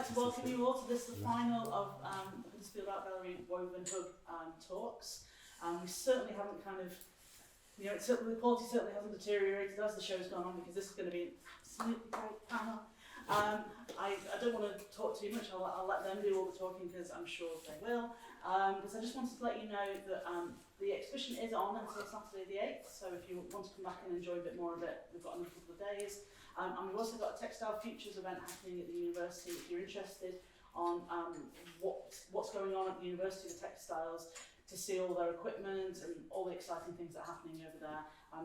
like to welcome you all to this, the final of Huddersfield Art Gallery Woven Hub talks. We certainly haven't the quality certainly hasn't deteriorated as the show's gone on, because this is going to be an absolutely great panel. I don't want to talk too much, I'll let them do all the talking, because I'm sure they will. Because I just wanted to let you know that the exhibition is on until Saturday the 8th, so if you want to come back and enjoy a bit more of it, we've got another couple of days. And we've also got a Textile Futures event happening at the university. If you're interested on what's going on at the University of Textiles, to see all their equipment and all the exciting things that are happening over there,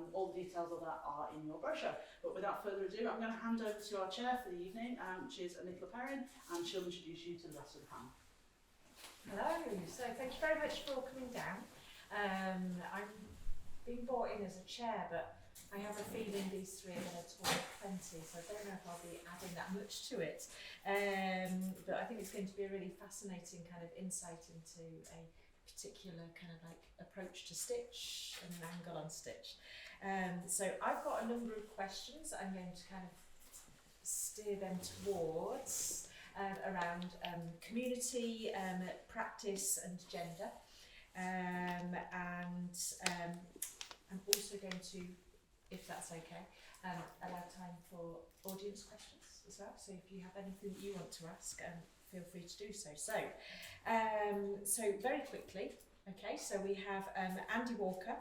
all the details of that are in your brochure. But without further ado, I'm going to hand over to our chair for the evening, which is Nicola Perren, and she'll introduce you to the rest of the panel. Hello, so thank you very much for coming down. I'm being brought in as a chair, but I have a feeling these three are going to talk plenty, so I don't know if I'll be adding that much to it. But I think it's going to be a really fascinating kind of insight into a particular kind of like approach to stitch and an angle on stitch. So I've got a number of questions that I'm going to kind of steer them towards around community, practice and gender. And I'm also going to, if that's okay, allow time for audience questions as well. So if you have anything that you want to ask, feel free to do so. So very quickly, okay, so we have Andi Walker,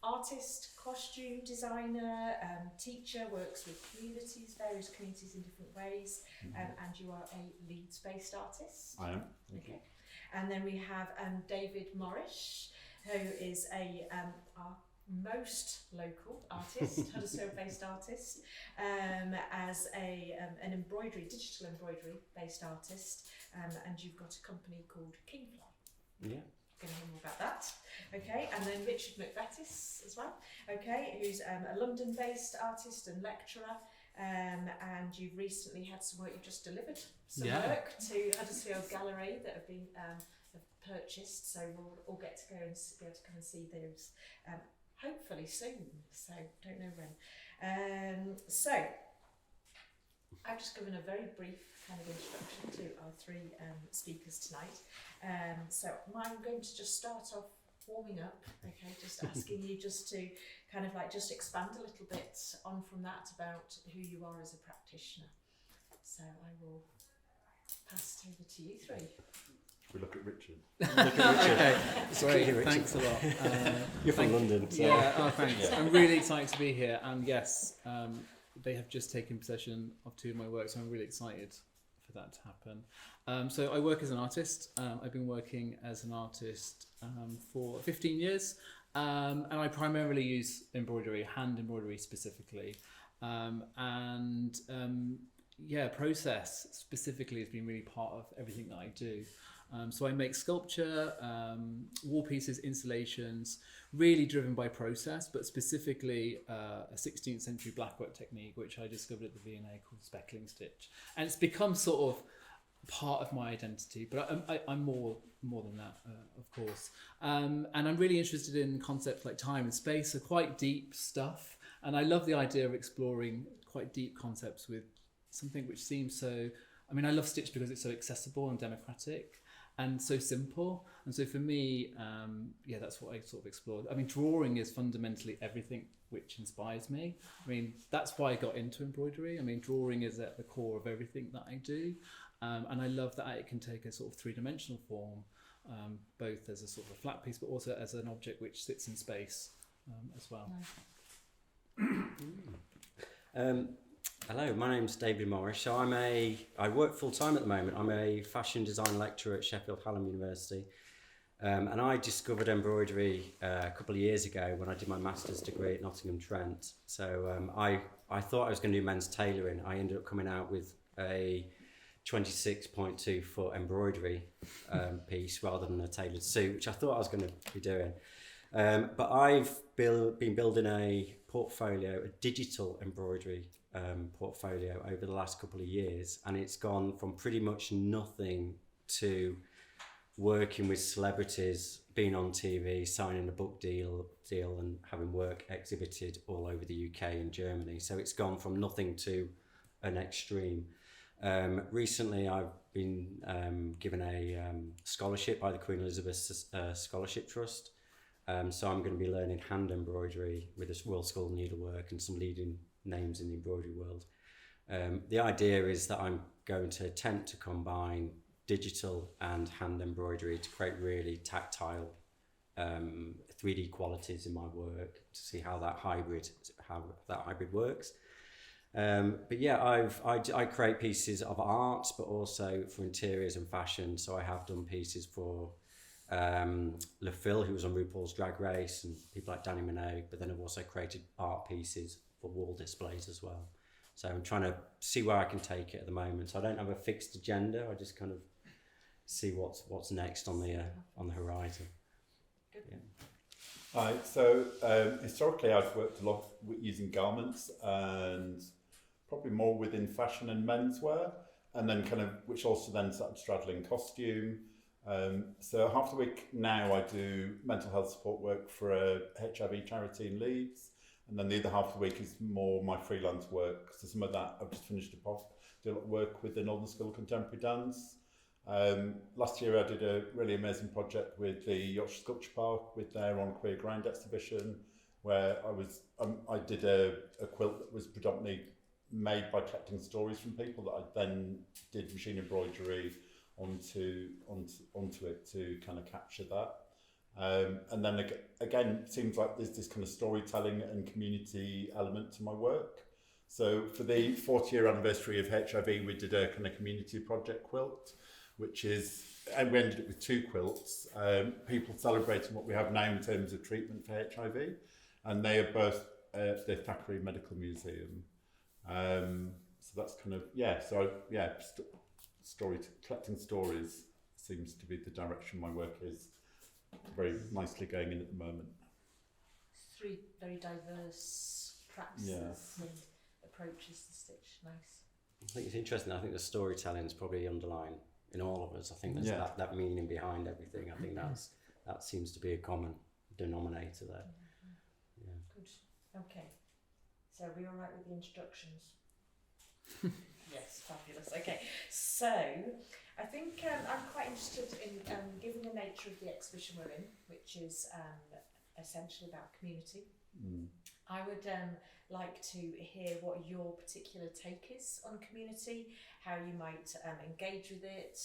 artist, costume designer, teacher, works with communities, various communities in different ways, and you are a Leeds-based artist. I am. Thank you. And then we have David Morrish, who is our most local artist, Huddersfield-based artist, as an digital embroidery-based artist, and you've got a company called Kingfly. Yeah. Going to hear more about that. Okay, and then Richard McVetis as well. Okay, who's a London-based artist and lecturer, and you've recently had some work. You've just delivered some work to Huddersfield Gallery that have been have purchased. So we'll all get to go and be able to come and see those. Hopefully soon, so don't know when. So I've just given a very brief kind of introduction to our three speakers tonight. So I'm going to just start off warming up, okay, just asking you just to kind of like just expand a little bit on from that about who you are as a practitioner. So I will pass it over to you three. We look at Richard. Okay, Great, great, thanks a lot. You're from London, so. Yeah, thanks. I'm really excited to be here, and yes, they have just taken possession of two of my works, so I'm really excited for that to happen. So I work as an artist. I've been working as an artist for 15 years, and I primarily use embroidery, hand embroidery specifically, process specifically has been really part of everything that I do. So I make sculpture, wall pieces, installations, really driven by process, but specifically a 16th century blackwork technique, which I discovered at the V&A called speckling stitch. And it's become sort of part of my identity, but I'm more than that, of course. And I'm really interested in concepts like time and space, so quite deep stuff. And I love the idea of exploring quite deep concepts with something which seems so, I love stitch because it's so accessible and democratic and so simple. And so for me, that's what I sort of explored. Drawing is fundamentally everything which inspires me. That's why I got into embroidery. Drawing is at the core of everything that I do. And I love that it can take a sort of three-dimensional form, both as a sort of a flat piece, but also as an object which sits in space as well. Hello, my name's David Morrish. So I work full time at the moment. I'm a fashion design lecturer at Sheffield Hallam University. And I discovered embroidery a couple of years ago when I did my master's degree at Nottingham Trent. So I thought I was going to do men's tailoring. I ended up coming out with a 26.2 foot embroidery piece rather than a tailored suit, which I thought I was going to be doing. But I've been building a digital embroidery portfolio over the last couple of years, and it's gone from pretty much nothing to working with celebrities, being on TV, signing a book deal and having work exhibited all over the UK and Germany. So it's gone from nothing to an extreme. Recently, I've been given a scholarship by the Queen Elizabeth Scholarship Trust. So I'm going to be learning hand embroidery with this World School of Needlework and some leading names in the embroidery world. The idea is that I'm going to attempt to combine digital and hand embroidery to create really tactile 3D qualities in my work, to see how that hybrid works. But yeah, I create pieces of art, but also for interiors and fashion. So I have done pieces for Le Phil, who was on RuPaul's Drag Race, and people like Danny Minogue, but then I've also created art pieces for wall displays as well. So I'm trying to see where I can take it at the moment. So I don't have a fixed agenda. I just kind of see what's next on the horizon. Good. Yeah. So historically I've worked a lot using garments, and probably more within fashion and menswear, and then kind of, which also then started straddling costume. So half the week now I do mental health support work for a HIV charity in Leeds, and then the other half of the week is more my freelance work. So some of that, I've just finished do a lot of work with the Northern School of Contemporary Dance. Last year I did a really amazing project with the Yorkshire Sculpture Park with their On Queer Grind exhibition, where I did a quilt that was predominantly made by collecting stories from people, that I then did machine embroidery onto it to kind of capture that. And then again, it seems like there's this kind of storytelling and community element to my work. So for the 40th year anniversary of HIV, we did a kind of community project quilt, which is, and we ended it with 2 quilts, people celebrating what we have now in terms of treatment for HIV, and they are both at the Thackeray Medical Museum. So that's kind of, collecting stories seems to be the direction my work is very nicely going in at the moment. 3 very diverse practices and approaches to stitch. Nice. I think it's interesting. I think the storytelling is probably underlying in all of us. I think there's that meaning behind everything. I think that seems to be a common denominator there. Yeah. Good. Okay. So are we all right with the introductions? Yes, fabulous. Okay, so I think I'm quite interested in, given the nature of the exhibition we're in, which is essentially about community, I would like to hear what your particular take is on community, how you might engage with it,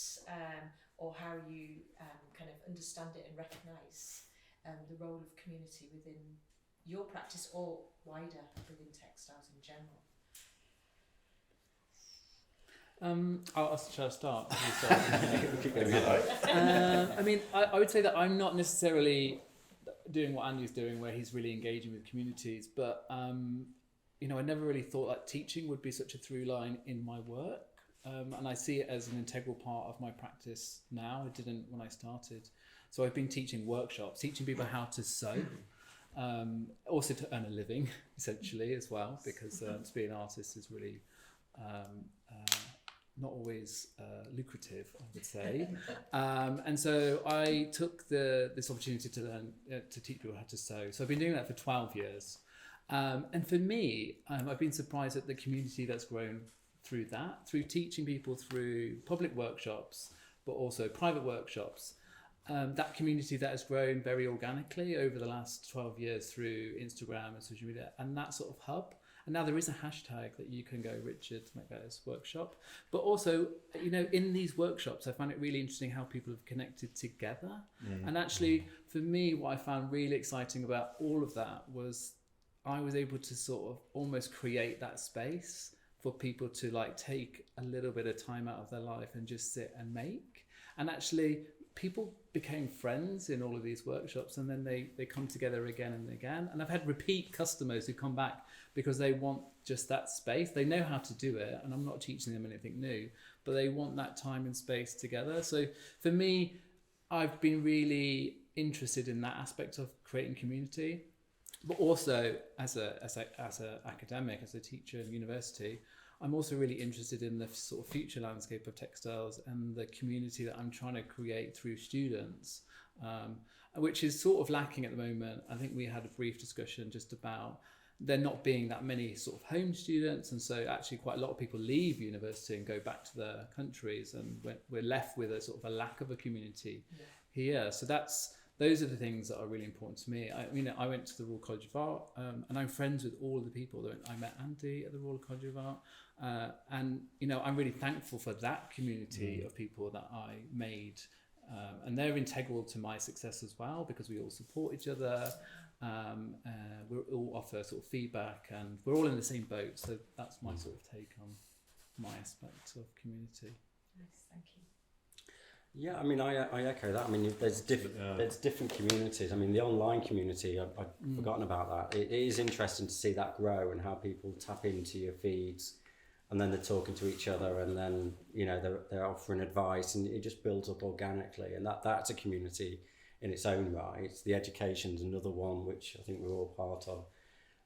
or how you kind of understand it and recognise the role of community within your practice or wider within textiles in general. Shall I start? I mean, I would say that I'm not necessarily doing what Andy's doing, where he's really engaging with communities, but I never really thought that teaching would be such a through line in my work, and I see it as an integral part of my practice now. I didn't when I started. So I've been teaching workshops, teaching people how to sew, also to earn a living, essentially, as well, because to be an artist is really not always lucrative, I would say. And so I took this opportunity to learn, to teach people how to sew. So I've been doing that for 12 years. And for me, I've been surprised at the community that's grown through that, through teaching people through public workshops, but also private workshops. That community that has grown very organically over the last 12 years through Instagram and social media, and that sort of hub. And now there is a hashtag that you can go Richard McVetis workshop. But also, in these workshops, I found it really interesting how people have connected together. And actually, for me, what I found really exciting about all of that was I was able to sort of almost create that space for people to take a little bit of time out of their life and just sit and make. And actually, people became friends in all of these workshops, and then they come together again and again. And I've had repeat customers who come back because they want just that space. They know how to do it, and I'm not teaching them anything new, but they want that time and space together. So for me, I've been really interested in that aspect of creating community, but also as a academic, as a teacher in university, I'm also really interested in the sort of future landscape of textiles and the community that I'm trying to create through students, which is sort of lacking at the moment. I think we had a brief discussion just about there not being that many sort of home students, and so actually quite a lot of people leave university and go back to their countries, and we're left with a sort of a lack of a community here. So those are the things that are really important to me. I mean, I went to the Royal College of Art, and I'm friends with all of the people. I met Andy at the Royal College of Art, and I'm really thankful for that community of people that I made, and they're integral to my success as well, because we all support each other. We all offer sort of feedback, and we're all in the same boat. So that's my sort of take on my aspect of community. Nice, thank you. Yeah, I mean, I echo that. I mean, there's different communities. I mean, the online community, I've forgotten about that. It is interesting to see that grow and how people tap into your feeds, and then they're talking to each other, and then they're offering advice, and it just builds up organically. And that's a community in its own right. The education's another one which I think we're all part of,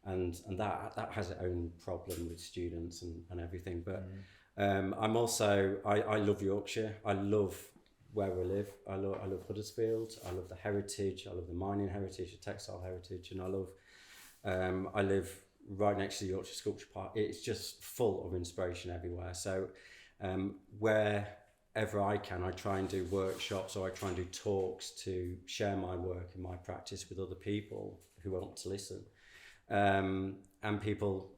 and that has its own problem with students and everything. But I'm also I love Yorkshire. I love where we live. I love Huddersfield. I love the heritage. I love the mining heritage, the textile heritage, and I live right next to the Yorkshire Sculpture Park. It's just full of inspiration everywhere. So wherever I can, I try and do workshops, or I try and do talks to share my work and my practice with other people who want to listen. And people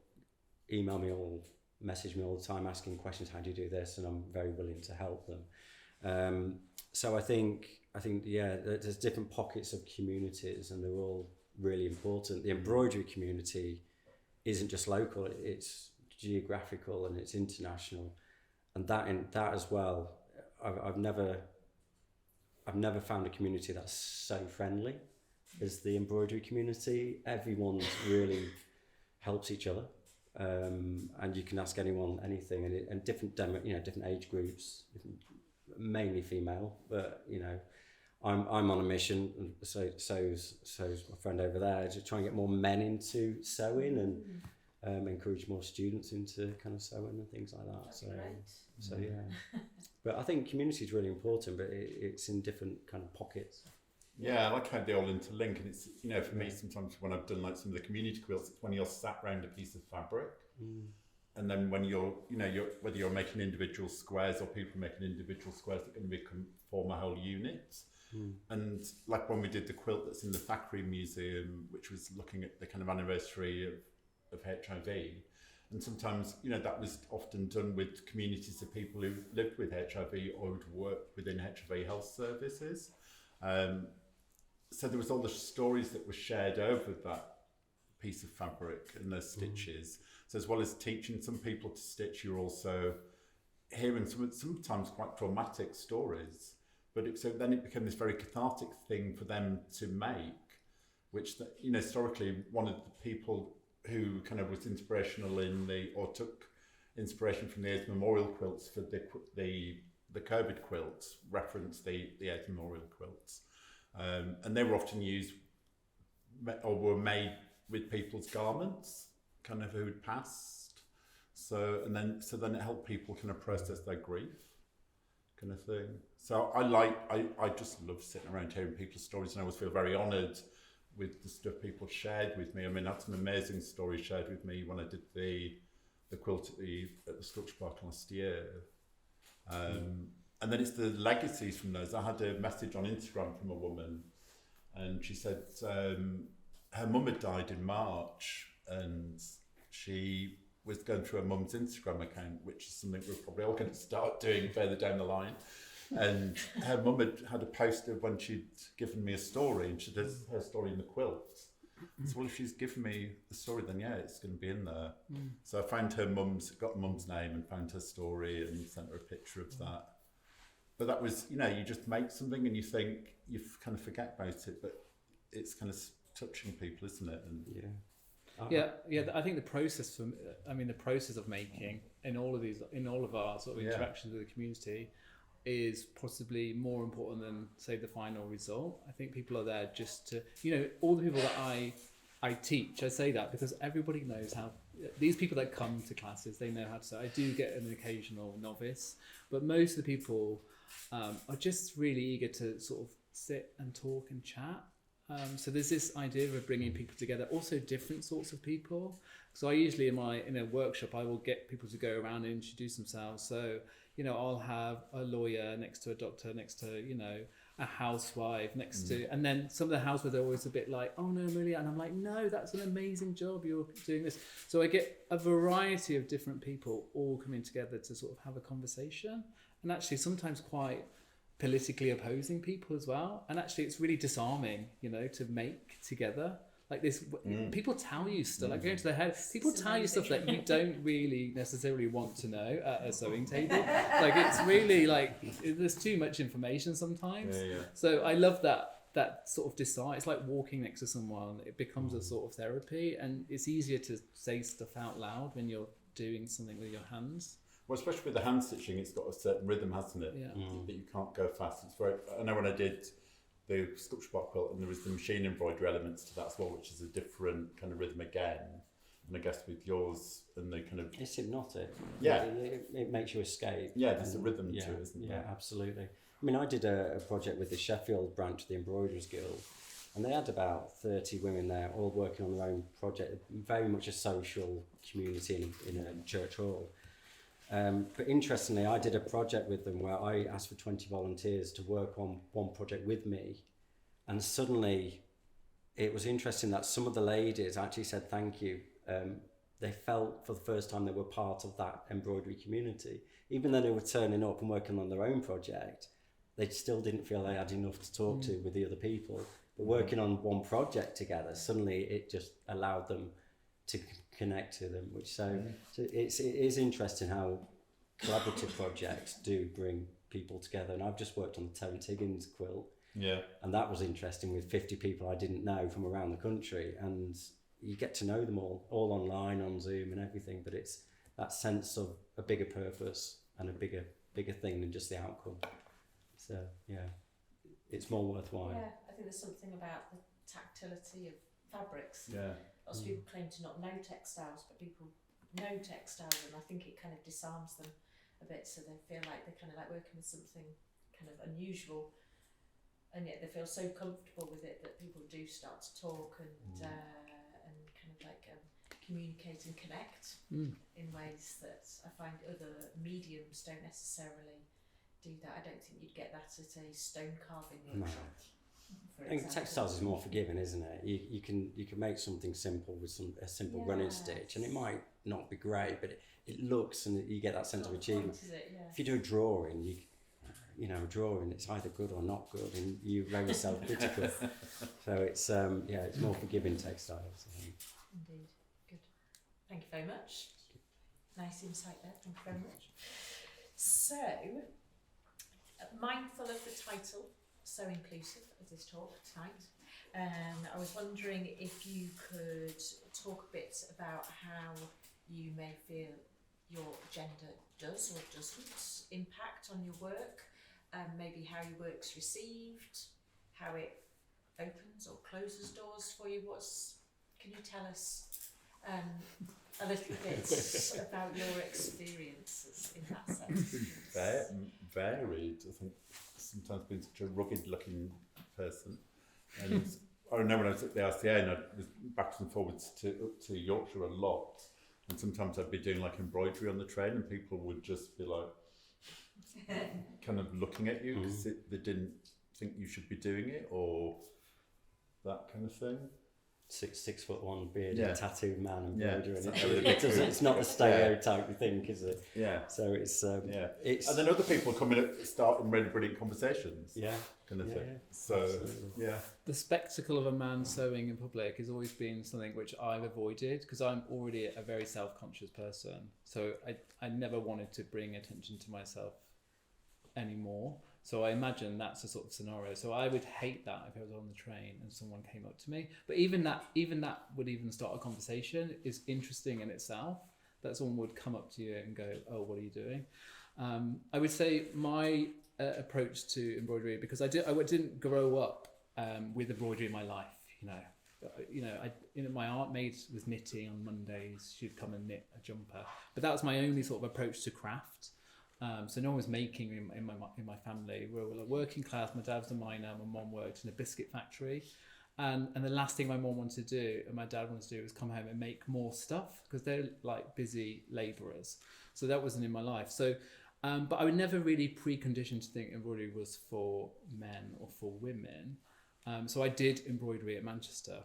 email me or message me all the time asking questions, how do you do this? And I'm very willing to help them. So I think there's different pockets of communities, and they're all really important. The embroidery community isn't just local; it's geographical and it's international, and that as well. I've never found a community that's so friendly as the embroidery community. Everyone really helps each other, and you can ask anyone anything, and different different age groups. Mainly female, but I'm on a mission, and so's my friend over there, to try and get more men into sewing, and encourage more students into kind of sewing and things like that. So yeah, but I think community is really important, but it's in different kind of pockets. Yeah, I like how they all interlink, and it's for me sometimes when I've done like some of the community quilts, it's when you're sat around a piece of fabric. And then when you're whether you're making individual squares or people making individual squares that are going to form a whole unit. And like when we did the quilt that's in the Thackeray Museum, which was looking at the kind of anniversary of HIV, and sometimes that was often done with communities of people who lived with HIV or who'd worked within HIV health services. So there was all the stories that were shared over that piece of fabric and the stitches. So as well as teaching some people to stitch, you're also hearing sometimes quite traumatic stories. But then it became this very cathartic thing for them to make, which historically one of the people who kind of was inspirational or took inspiration from the AIDS Memorial quilts for the COVID quilts, referenced the AIDS Memorial quilts, and they were often used or were made with people's garments, kind of who'd passed. So then it helped people kind of process their grief, kind of thing. So I just love sitting around hearing people's stories, and I always feel very honoured with the stuff people shared with me. I mean, I had some amazing stories shared with me when I did the quilt at the Sculpture Park last year. And then it's the legacies from those. I had a message on Instagram from a woman, and she said her mum had died in March, and she was going through her mum's Instagram account, which is something we're probably all going to start doing further down the line. And her mum had a post of when she'd given me a story, and she does her story in the quilt. So, well, if she's given me the story, then yeah, it's going to be in there. So I found got mum's name and found her story and sent her a picture of that. But that was, you just make something and you think, you kind of forget about it, but it's kind of touching people, isn't it? And I think the process of making in all of our sort of interactions with the community is possibly more important than, say, the final result. I think people are there just to, all the people that I teach, I say that because everybody knows how, these people that come to classes, they know how to sew. I do get an occasional novice, but most of the people are just really eager to sort of sit and talk and chat. So there's this idea of bringing people together, also different sorts of people. So I usually in a workshop, I will get people to go around and introduce themselves. So, I'll have a lawyer next to a doctor, next to, a housewife next to, and then some of the housewives are always a bit like, oh no, really? And I'm like, no, that's an amazing job. You're doing this. So I get a variety of different people all coming together to sort of have a conversation, and actually sometimes quite politically opposing people as well. And actually it's really disarming, to make together. Like this, people tell you stuff, like going to their head, people tell you stuff that you don't really necessarily want to know at a sewing table. Like it's really like, there's too much information sometimes. Yeah. So I love that sort of decide. It's like walking next to someone. It becomes a sort of therapy, and it's easier to say stuff out loud when you're doing something with your hands. Well, especially with the hand stitching, it's got a certain rhythm, hasn't it? Yeah. That you can't go fast. It's very. I know when I did the sculpture block quilt, and there was the machine embroidery elements to that as well, which is a different kind of rhythm again. And I guess with yours and the kind of It's hypnotic. Yeah. It makes you escape. yeah, there's a And rhythm to it, isn't Yeah, there? absolutely. I mean, I did a project with the Sheffield branch of the Embroiderers Guild, and they had about 30 women there, all working on their own project, very much a social community in a church hall. But interestingly, I did a project with them where I asked for 20 volunteers to work on one project with me, and suddenly it was interesting that some of the ladies actually said thank you. They felt for the first time they were part of that embroidery community. Even though they were turning up and working on their own project, they still didn't feel they had enough to talk to with the other people. But working on one project together, suddenly it just allowed them to connect to them, which so it is interesting how collaborative projects do bring people together. And I've just worked on the Terence Higgins quilt, Yeah. and that was interesting with 50 people I didn't know from around the country, and you get to know them all online, on Zoom and everything, but it's that sense of a bigger purpose and a bigger thing than just the outcome. So yeah, it's more worthwhile. Yeah, I think there's something about the tactility of fabrics. Yeah. Lots of people claim to not know textiles, but people know textiles, and I think it kind of disarms them a bit, so they feel like they're kind of like working with something kind of unusual, and yet they feel so comfortable with it that people do start to talk and kind of like communicate and connect in ways that I find other mediums don't necessarily do that. I don't think you'd get that at a stone carving workshop. I think textiles is more forgiving, isn't it? You can make something simple with a simple running stitch, and it might not be great, but it looks, and you get that sense of achievement. If you do a drawing, a drawing, it's either good or not good, and you're very self-critical. So it's it's more forgiving textiles, I think. Indeed, good. Thank you very much. Nice insight there. Thank you very much. So, mindful of the title, so inclusive of this talk tonight, I was wondering if you could talk a bit about how you may feel your gender does or doesn't impact on your work, maybe how your work's received, how it opens or closes doors for you. Can you tell us a little bit about your experiences in that sense? Varied. I think sometimes been such a rugged looking person, and I know when I was at the RCA and I was backwards and forwards to Yorkshire a lot, and sometimes I'd be doing like embroidery on the train, and people would just be like kind of looking at you because they didn't think you should be doing it, or that kind of thing. 6'1" bearded tattooed man embroidering it. It's not the stereotype you think, is it? Yeah. So it's it's and then other people coming up starting really brilliant conversations. Yeah. Kind of thing. Yeah. So absolutely. The spectacle of a man sewing in public has always been something which I've avoided because I'm already a very self-conscious person. So I never wanted to bring attention to myself anymore. So I imagine that's a sort of scenario. So I would hate that if I was on the train and someone came up to me. But even that would even start a conversation is interesting in itself. That someone would come up to you and go, "Oh, what are you doing?" I would say my approach to embroidery, because I didn't grow up with embroidery in my life. My aunt maid was knitting on Mondays. She'd come and knit a jumper, but that was my only sort of approach to craft. So no one was making in my family. We were like working class. My dad was a miner. My mum worked in a biscuit factory, And the last thing my mom wanted to do and my dad wanted to do was come home and make more stuff because they're like busy labourers. So that wasn't in my life. So, but I would never really preconditioned to think embroidery was for men or for women. So I did embroidery at Manchester,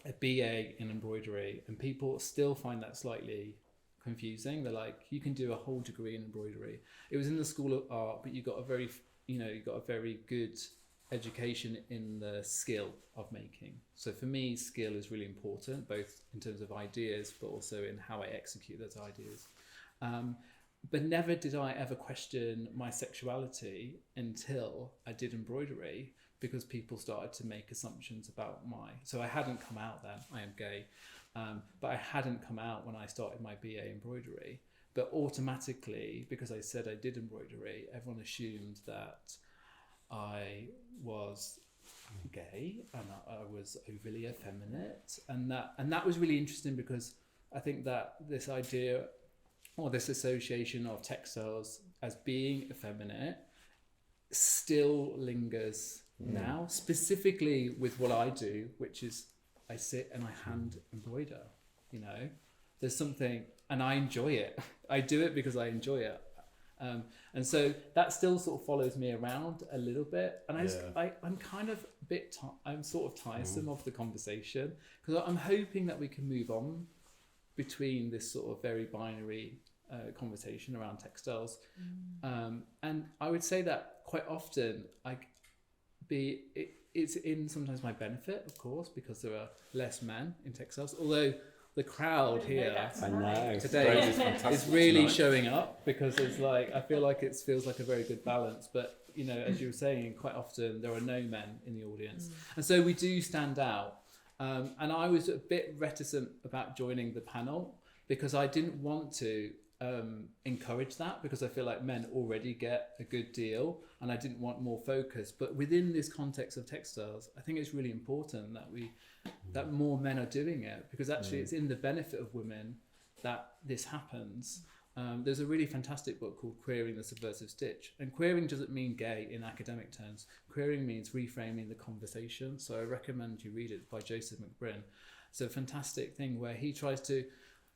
a BA in embroidery, and people still find that slightly confusing. They're like, you can do a whole degree in embroidery. It was in the School of Art, but you got a very good education in the skill of making. So for me, skill is really important, both in terms of ideas, but also in how I execute those ideas. But never did I ever question my sexuality until I did embroidery, because people started to make assumptions about so I hadn't come out then, I am gay, but I hadn't come out when I started my BA embroidery. But automatically, because I said I did embroidery, everyone assumed that I was gay and I was overly effeminate, and that was really interesting, because I think that this idea or this association of textiles as being effeminate still lingers now, specifically with what I do, which is I sit and I hand embroider. You know, there's something, and I enjoy it. I do it because I enjoy it. And so that still sort of follows me around a little bit, and I'm kind of a bit I'm sort of tiresome of the conversation, because I'm hoping that we can move on between this sort of very binary conversation around textiles. And I would say that quite often it's in sometimes my benefit, of course, because there are less men in textiles, although the crowd here today is really showing up, because it's like, I feel like it feels like a very good balance. But, you know, as you were saying, quite often there are no men in the audience. And so we do stand out. And I was a bit reticent about joining the panel, because I didn't want to encourage that, because I feel like men already get a good deal and I didn't want more focus. But within this context of textiles, I think it's really important that more men are doing it, because actually it's in the benefit of women that this happens. There's a really fantastic book called Queering the Subversive Stitch, and queering doesn't mean gay in academic terms. Queering means reframing the conversation. So I recommend you read it, by Joseph McVetis. It's a fantastic thing where he tries to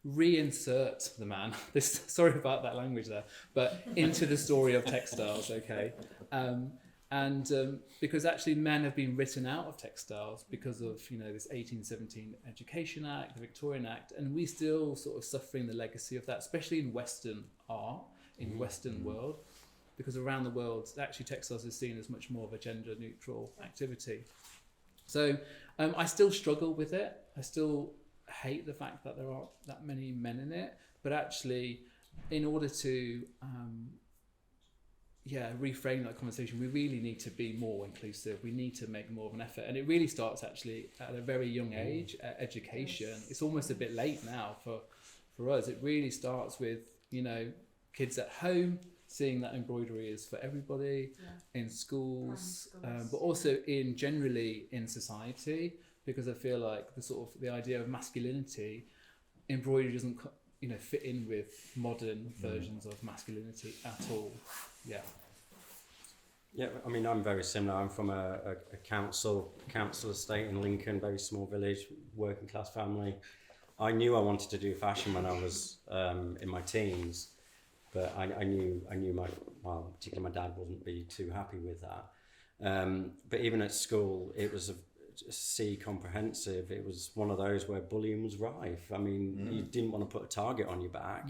reinsert the man, sorry about that language there, but into the story of textiles, okay? Because actually men have been written out of textiles because of, you know, this 1817 Education Act, the Victorian Act, and we still sort of suffering the legacy of that, especially in Western art, in Western world, because around the world, actually textiles is seen as much more of a gender neutral activity. So I still struggle with it. I still hate the fact that there aren't that many men in it, but actually in order to reframe that conversation, we really need to be more inclusive. We need to make more of an effort, and it really starts actually at a very young age, at education. It's almost a bit late now for us. It really starts with, you know, kids at home seeing that embroidery is for everybody, in schools, but also generally in society, because I feel like the idea of masculinity, embroidery doesn't fit in with modern versions of masculinity at all. Yeah, I mean, I'm very similar. I'm from a council estate in Lincoln, very small village, working class family. I knew I wanted to do fashion when I was in my teens, but I knew particularly my dad wouldn't be too happy with that. But even at school, it was a C comprehensive. It was one of those where bullying was rife. I mean, you didn't want to put a target on your back.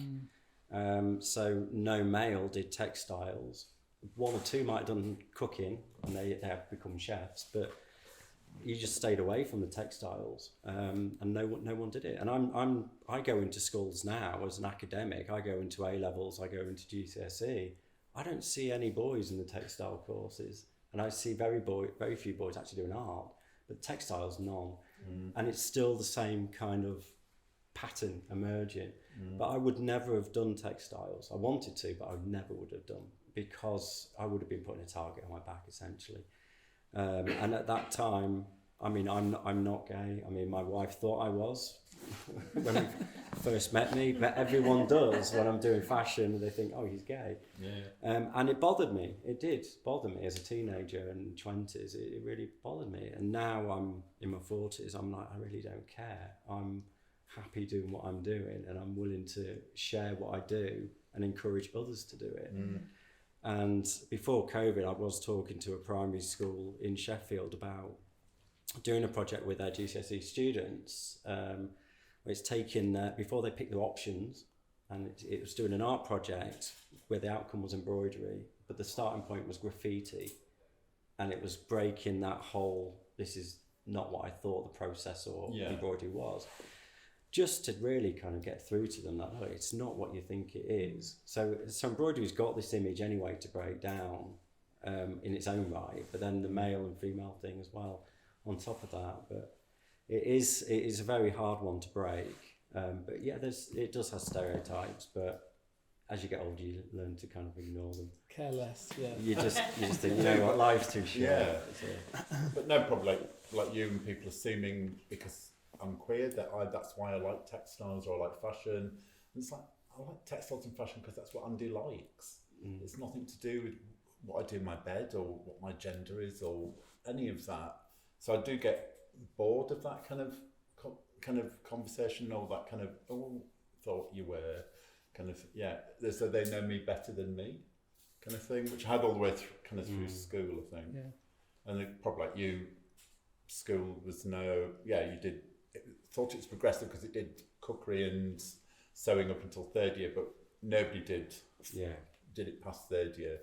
So no male did textiles. One or two might have done cooking, and they have become chefs, but you just stayed away from the textiles, and no one did it. And I go into schools now as an academic. I go into A levels, I go into GCSE. I don't see any boys in the textile courses, and I see very few boys actually doing art, but textiles none. And it's still the same kind of pattern emerging. But I would never have done textiles. I wanted to, but I never would have done, because I would have been putting a target on my back essentially. And at that time, I mean, I'm not gay. I mean, my wife thought I was when we first met me, but everyone does when I'm doing fashion. They think, oh, he's gay. Yeah. And it bothered me. It did bother me as a teenager and 20s. It really bothered me. And now I'm in my 40s. I'm like, I really don't care. I'm happy doing what I'm doing, and I'm willing to share what I do and encourage others to do it. And before COVID, I was talking to a primary school in Sheffield about doing a project with their GCSE students, where it's taking, before they pick their options, and it was doing an art project where the outcome was embroidery, but the starting point was graffiti, and it was breaking that whole, this is not what I thought the process or embroidery was, just to really kind of get through to them that, oh, it's not what you think it is. So embroidery's got this image anyway to break down in its own right, but then the male and female thing as well on top of that. But it is a very hard one to break. But yeah, it does have stereotypes, but as you get older, you learn to kind of ignore them. Care less, yeah. You just think, you know what, life's too short. Yeah. But no, probably like you and people assuming because I'm queer that's why I like textiles or I like fashion. And it's like, I like textiles and fashion because that's what Andy likes. It's nothing to do with what I do in my bed or what my gender is or any of that. So I do get bored of that kind of conversation or that kind of, oh, thought you were kind of, so they know me better than me kind of thing, which I had all the way through, through school, I think. Yeah. And probably like you, school was you thought it was progressive because it did cookery and sewing up until third year, but nobody did it past third year.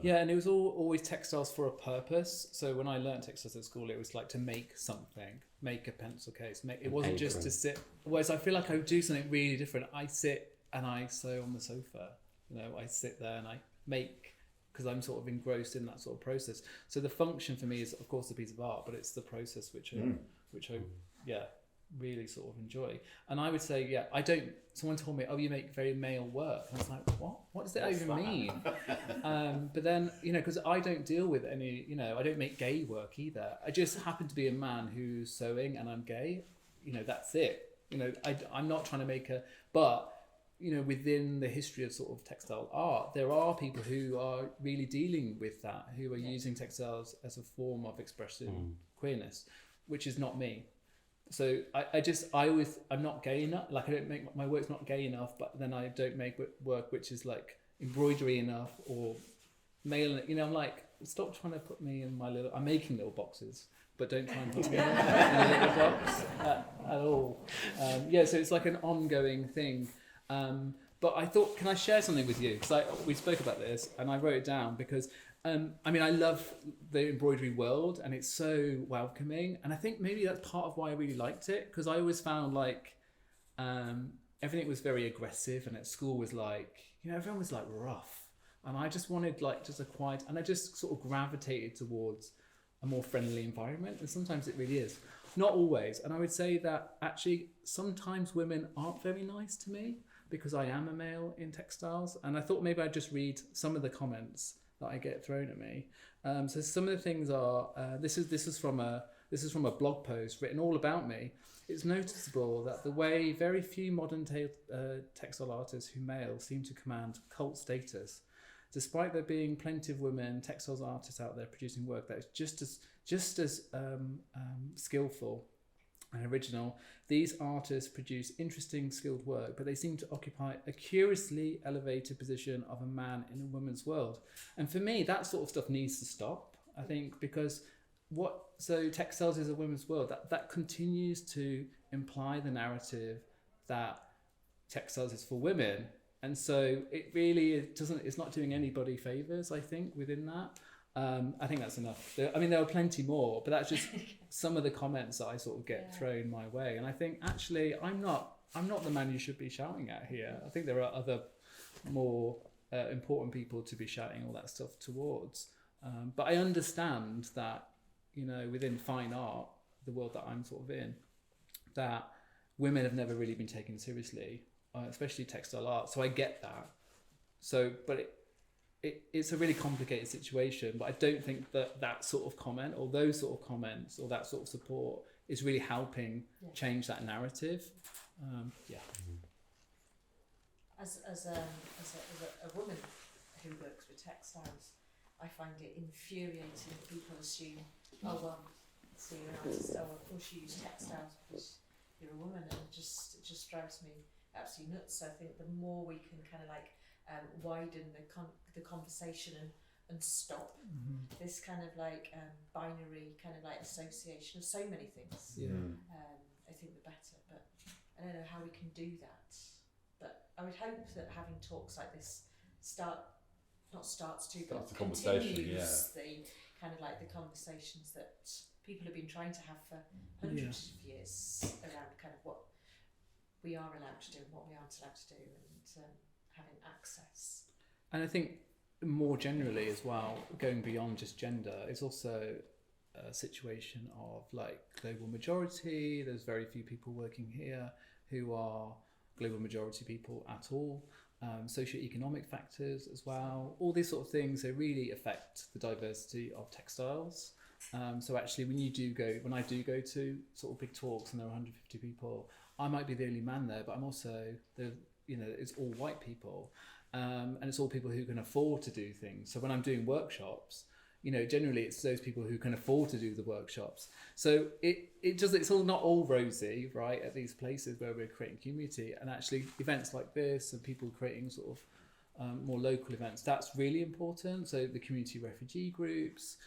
Yeah, and it was always textiles for a purpose. So when I learned textiles at school, it was like to make something, make a pencil case. It wasn't just to sit. Whereas I feel like I would do something really different. I sit and I sew on the sofa. I sit there and I make, because I'm sort of engrossed in that sort of process. So the function for me is, of course, a piece of art, but it's the process which I really sort of enjoy. And I would say, someone told me, oh, you make very male work. And I was like, what does that even mean? But then, because I don't deal with any, I don't make gay work either. I just happen to be a man who's sewing and I'm gay. That's it. I'm not trying to make but within the history of sort of textile art, there are people who are really dealing with that, who are using textiles as a form of expressing queerness, which is not me. So I'm not gay enough. Like, I don't make, my work's not gay enough, but then I don't make work which is like embroidery enough or male. I'm like, stop trying to put me in I'm making little boxes, but don't try and put me in a little box at all. So it's like an ongoing thing. But I thought, can I share something with you? Because we spoke about this and I wrote it down because I love the embroidery world and it's so welcoming. And I think maybe that's part of why I really liked it, because I always found like everything was very aggressive, and at school was like, everyone was like rough. And I just wanted like just a quiet, and I just sort of gravitated towards a more friendly environment. And sometimes it really is. Not always. And I would say that actually sometimes women aren't very nice to me because I am a male in textiles. And I thought maybe I'd just read some of the comments that I get thrown at me. So some of the things are, this is from a blog post written all about me. It's noticeable that the way very few modern textile artists who male seem to command cult status, despite there being plenty of women textiles artists out there producing work that is just as skillful and original. These artists produce interesting, skilled work, but they seem to occupy a curiously elevated position of a man in a woman's world. And for me, that sort of stuff needs to stop, I think, because so textiles is a women's world. That continues to imply the narrative that textiles is for women. And so it's not doing anybody favors, I think, within that. I think that's enough. There are plenty more, but that's just some of the comments that I sort of get thrown my way. And I think, actually, I'm not the man you should be shouting at here. I think there are other more important people to be shouting all that stuff towards. But I understand that, within fine art, the world that I'm sort of in, that women have never really been taken seriously, especially textile art. So I get that. So, but it's a really complicated situation, but I don't think that sort of comment or those sort of comments or that sort of support is really helping change that narrative. As a woman who works with textiles, I find it infuriating that people assume, oh well, so you're an artist, oh of course you use textiles because you're a woman, and it just drives me absolutely nuts. So I think the more we can kind of like widen the conversation and stop this kind of like binary kind of like association of so many things, I think the better. But I don't know how we can do that. But I would hope that having talks like this continues the kind of like the conversations that people have been trying to have for hundreds of years around kind of what we are allowed to do and what we aren't allowed to do, and having access. And I think more generally as well, going beyond just gender, is also a situation of like global majority. There's very few people working here who are global majority people at all. Socioeconomic factors as well. All these sort of things, they really affect the diversity of textiles. So actually when I do go to sort of big talks and there are 150 people, I might be the only man there, but I'm also it's all white people. And it's all people who can afford to do things. So when I'm doing workshops, generally it's those people who can afford to do the workshops. So it's all not all rosy, right, at these places where we're creating community. And actually events like this and people creating sort of more local events, that's really important. So the community refugee groups,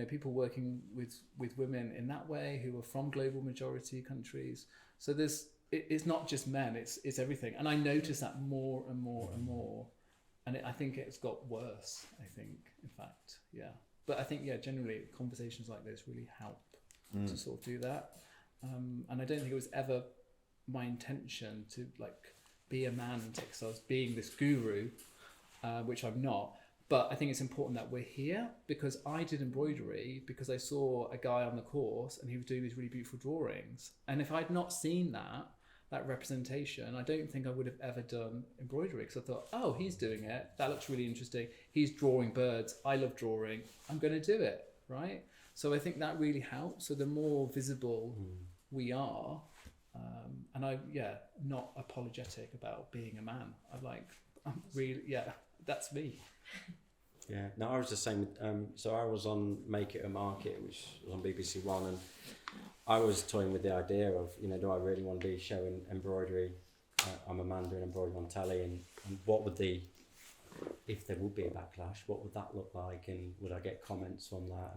people working with women in that way who are from global majority countries. So it's not just men, it's everything. And I notice that more and more and more. And I think it's got worse, in fact, yeah. But I think, generally conversations like this really help to sort of do that. And I don't think it was ever my intention to like be a man in textiles, being this guru, which I'm not. But I think it's important that we're here because I did embroidery because I saw a guy on the course and he was doing these really beautiful drawings. And if I'd not seen that representation, I don't think I would have ever done embroidery, because I thought, oh, he's doing it, that looks really interesting, he's drawing birds, I love drawing, I'm going to do it, right? So I think that really helps. So the more visible we are, and I'm not apologetic about being a man. I'm really, that's me. Yeah, no, I was the same. So I was on Make It a Market, which was on BBC One, and I was toying with the idea of, do I really want to be showing embroidery? I'm a man doing embroidery on telly, and what would if there would be a backlash, what would that look like, and would I get comments on that?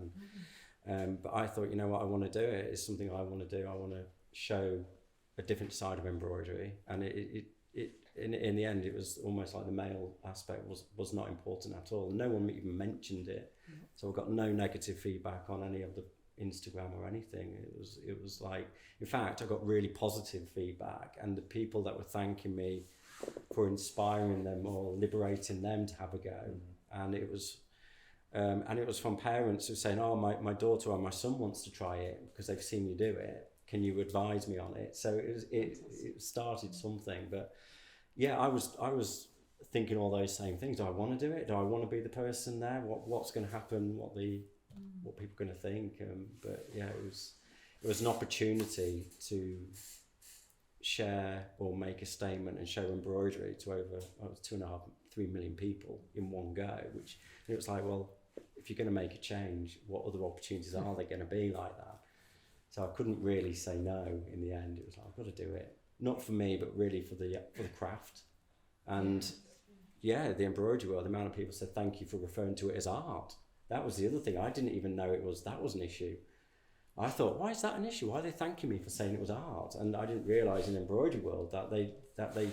And but I thought, what I want to do is something I want to do. I want to show a different side of embroidery, and in the end, it was almost like the male aspect was not important at all. No one even mentioned it, so I got no negative feedback on any of the Instagram or anything. It was like, in fact, I got really positive feedback, and the people that were thanking me for inspiring them or liberating them to have a go, and it was from parents who were saying, oh, my daughter or my son wants to try it because they've seen you do it. Can you advise me on it? So it started something. But yeah, I was thinking all those same things. Do I want to do it? Do I want to be the person there? What's going to happen? What people are going to think? But yeah, it was an opportunity to share or make a statement and show embroidery to over 2.5-3 million people in one go. Which it was like, well, if you're going to make a change, what other opportunities are there going to be like that? So I couldn't really say no in the end. It was like, I've got to do it. Not for me, but really for the craft. And yeah, the embroidery world, the amount of people said, thank you for referring to it as art. That was the other thing. I didn't even know that was an issue. I thought, why is that an issue? Why are they thanking me for saying it was art? And I didn't realise in the embroidery world that the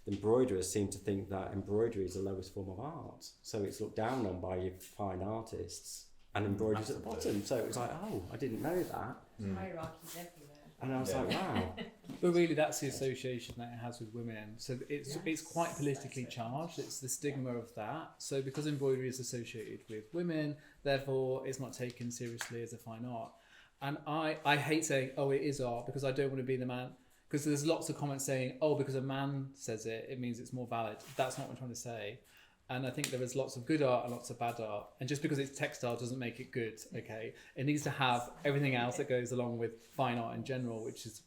embroiderers seem to think that embroidery is the lowest form of art. So it's looked down on by your fine artists, and embroidery is at the bottom. So it was like, oh, I didn't know that. Hierarchies everywhere. And I was like, wow. But really, that's the association that it has with women. So it's quite politically charged. It's the stigma of that. So because embroidery is associated with women, therefore it's not taken seriously as a fine art. And I hate saying, oh, it is art, because I don't want to be the man. Because there's lots of comments saying, oh, because a man says it, it means it's more valid. That's not what I'm trying to say. And I think there is lots of good art and lots of bad art. And just because it's textile doesn't make it good, okay? It needs to have everything else that goes along with fine art in general, which is,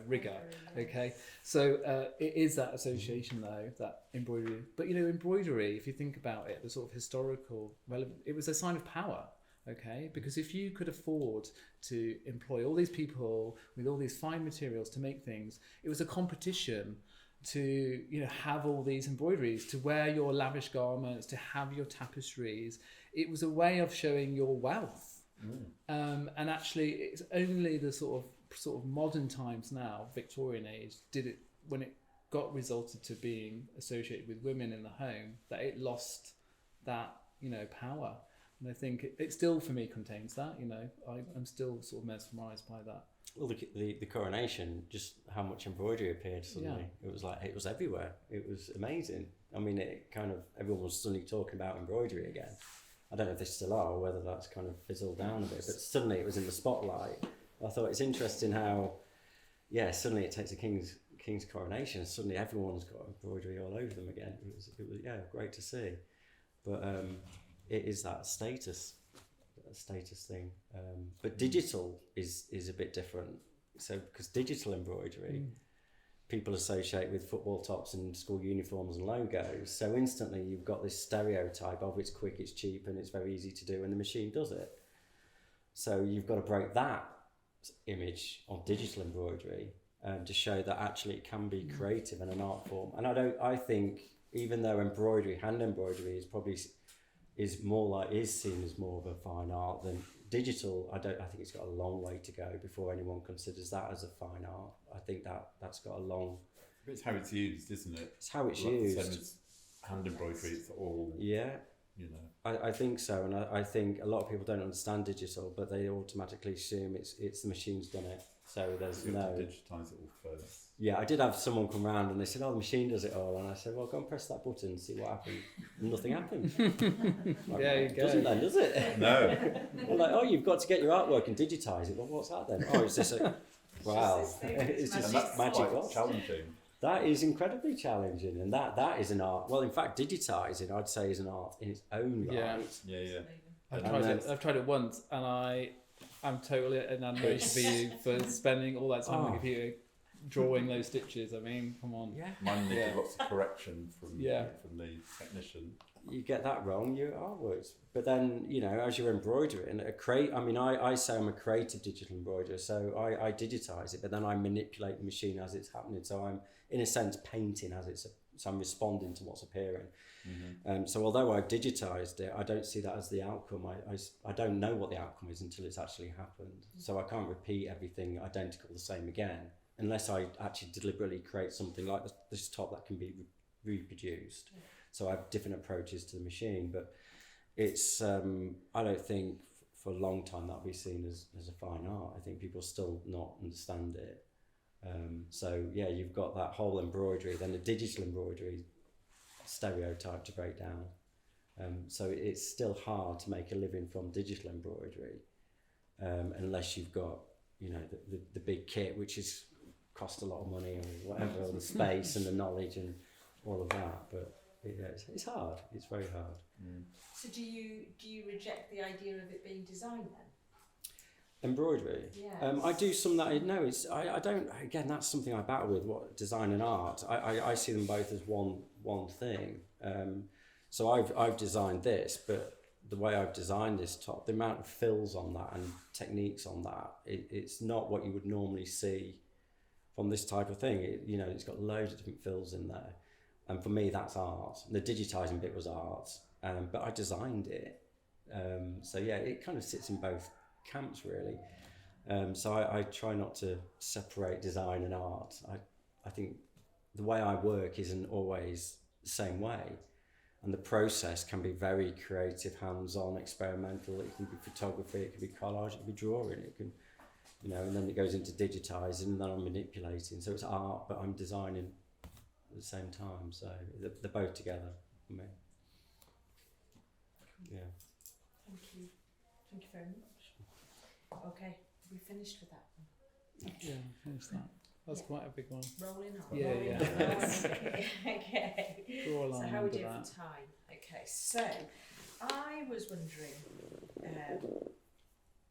rigor, okay? So it is that association, though, that embroidery. But, embroidery, if you think about it, the sort of historical relevant, it was a sign of power, okay? Because if you could afford to employ all these people with all these fine materials to make things, it was a competition to have all these embroideries, to wear your lavish garments, to have your tapestries. It was a way of showing your wealth. And actually it's only the sort of modern times now, Victorian age, did it, when it got resulted to being associated with women in the home, that it lost that power. And I think it still for me contains that. I'm still sort of mesmerised by that. Well, the coronation, just how much embroidery appeared suddenly. Yeah. It was everywhere. It was amazing. I mean, it kind of, everyone was suddenly talking about embroidery again. I don't know if they still are or whether that's kind of fizzled down a bit, but suddenly it was in the spotlight. I thought it's interesting how, suddenly it takes a king's coronation and suddenly everyone's got embroidery all over them again. It was great to see. But it is that status thing, but digital is a bit different. So because digital embroidery, people associate with football tops and school uniforms and logos, so instantly you've got this stereotype of it's quick, it's cheap, and it's very easy to do, and the machine does it. So you've got to break that image of digital embroidery to show that actually it can be creative and an art form. And I think even though hand embroidery is seen as more of a fine art than digital, I think it's got a long way to go before anyone considers that as a fine art. I think that's got a long. It's how it's used, isn't it? It's how it's Like used. The same as hand embroidery, it's all. Yeah. I think so, and I think a lot of people don't understand digital, but they automatically assume it's the machine's done it. So there's you have no. to digitise it all first. Yeah, I did have someone come round and they said, "Oh, the machine does it all," and I said, "Well, go and press that button and see what happens." And nothing happened. There you go. Doesn't then, does it? No. We're like, "Oh, you've got to get your artwork and digitise it." Well, what's that then? Oh, it's just wow. It's just And that's magic. quite challenging. That is incredibly challenging, and that is an art. Well, in fact, digitising, I'd say, is an art in its own right. Yeah. I've tried it once, and I'm totally in admiration for you for spending all that time on the computer drawing those stitches. I mean, come on. Yeah. Mine needed lots of correction from the technician. You get that wrong, your artworks. But then, as you're embroidering, I say I'm a creative digital embroiderer, so I digitise it, but then I manipulate the machine as it's happening. So I'm, in a sense, painting so I'm responding to what's appearing. Mm-hmm. So although I've digitised it, I don't see that as the outcome. I don't know what the outcome is until it's actually happened. So I can't repeat everything identical the same again, unless I actually deliberately create something like this top that can be reproduced. Yeah. So I have different approaches to the machine, but it's I don't think for a long time that'll be seen as a fine art. I think people still not understand it. So you've got that whole embroidery, then the digital embroidery stereotype to break down. So it's still hard to make a living from digital embroidery unless you've got the big kit, which is cost a lot of money or whatever, or the space and the knowledge and all of that. But it's hard. It's very hard. Mm. So do you reject the idea of it being design then? Embroidery. Yes. I do some that I don't. Again, that's something I battle with. What design and art? I see them both as one thing. So I've designed this, but the way I've designed this top, the amount of fills on that and techniques on that, it's not what you would normally see from this type of thing. It's got loads of different fills in there, and for me that's art. The digitising bit was art, but I designed it. So it kind of sits in both camps really. So I try not to separate design and art. I think the way I work isn't always the same way, and the process can be very creative, hands-on, experimental. It can be photography, it can be collage, it can be drawing, it can, and then it goes into digitising, and then I'm manipulating. So it's art, but I'm designing at the same time. So they're both together for me. Yeah. Thank you very much. Okay, we finished with that one. Yeah, finished that. That's Yeah. quite a big one. Rolling on. Yeah, rolling yeah. on, rolling on. Okay. Draw a So line how are we under doing that. for time? Okay, so I was wondering,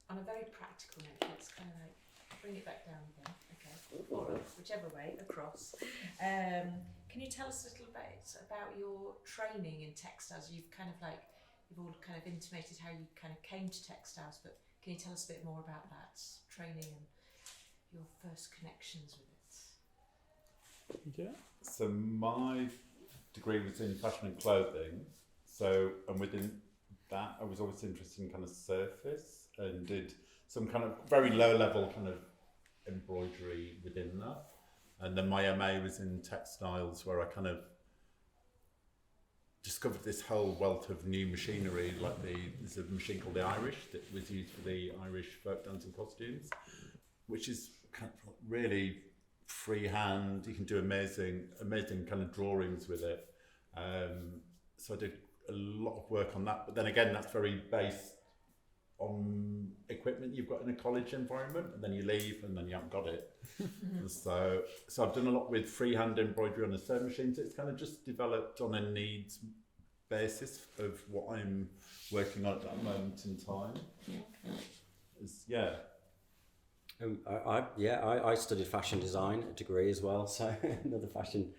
on a very practical note, let's kind of like bring it back down again, okay, or up, whichever way, across. Can you tell us a little bit about your training in textiles? You've all kind of intimated how you kind of came to textiles, but can you tell us a bit more about that training and your first connections with it? Yeah. So my degree was in fashion and clothing. So, and within that, I was always interested in kind of surface and did some kind of very low level kind of embroidery within that. And then my MA was in textiles, where I kind of discovered this whole wealth of new machinery. Like there's a machine called the Irish that was used for the Irish folk dancing costumes, which is kind of really freehand. You can do amazing kind of drawings with it. So I did a lot of work on that. But then again, that's very based on equipment you've got in a college environment, and then you leave and then you haven't got it. so I've done a lot with freehand embroidery on a sewing machine. So it's kind of just developed on a needs basis of what I'm working on at that moment in time. I studied fashion design, a degree as well, so another fashion.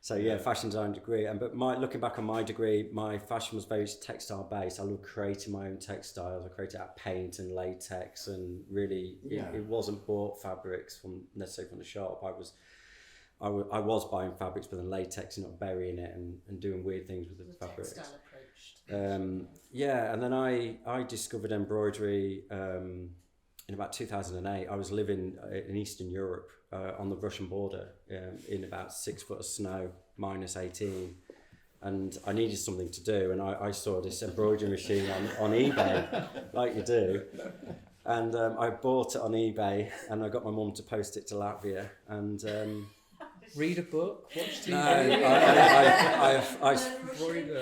So fashion design degree. But looking back on my degree, my fashion was very textile based. I loved creating my own textiles. I created out of paint and latex, and really it wasn't bought fabrics necessarily from the shop. I was buying fabrics, but then latex and not burying it and doing weird things with the fabrics. Textile approach. And then I discovered embroidery in about 2008. I was living in Eastern Europe on the Russian border in about 6 foot of snow, -18. And I needed something to do. And I saw this embroidery machine on eBay, like you do. And I bought it on eBay, and I got my mum to post it to Latvia. And Read a book, watch TV.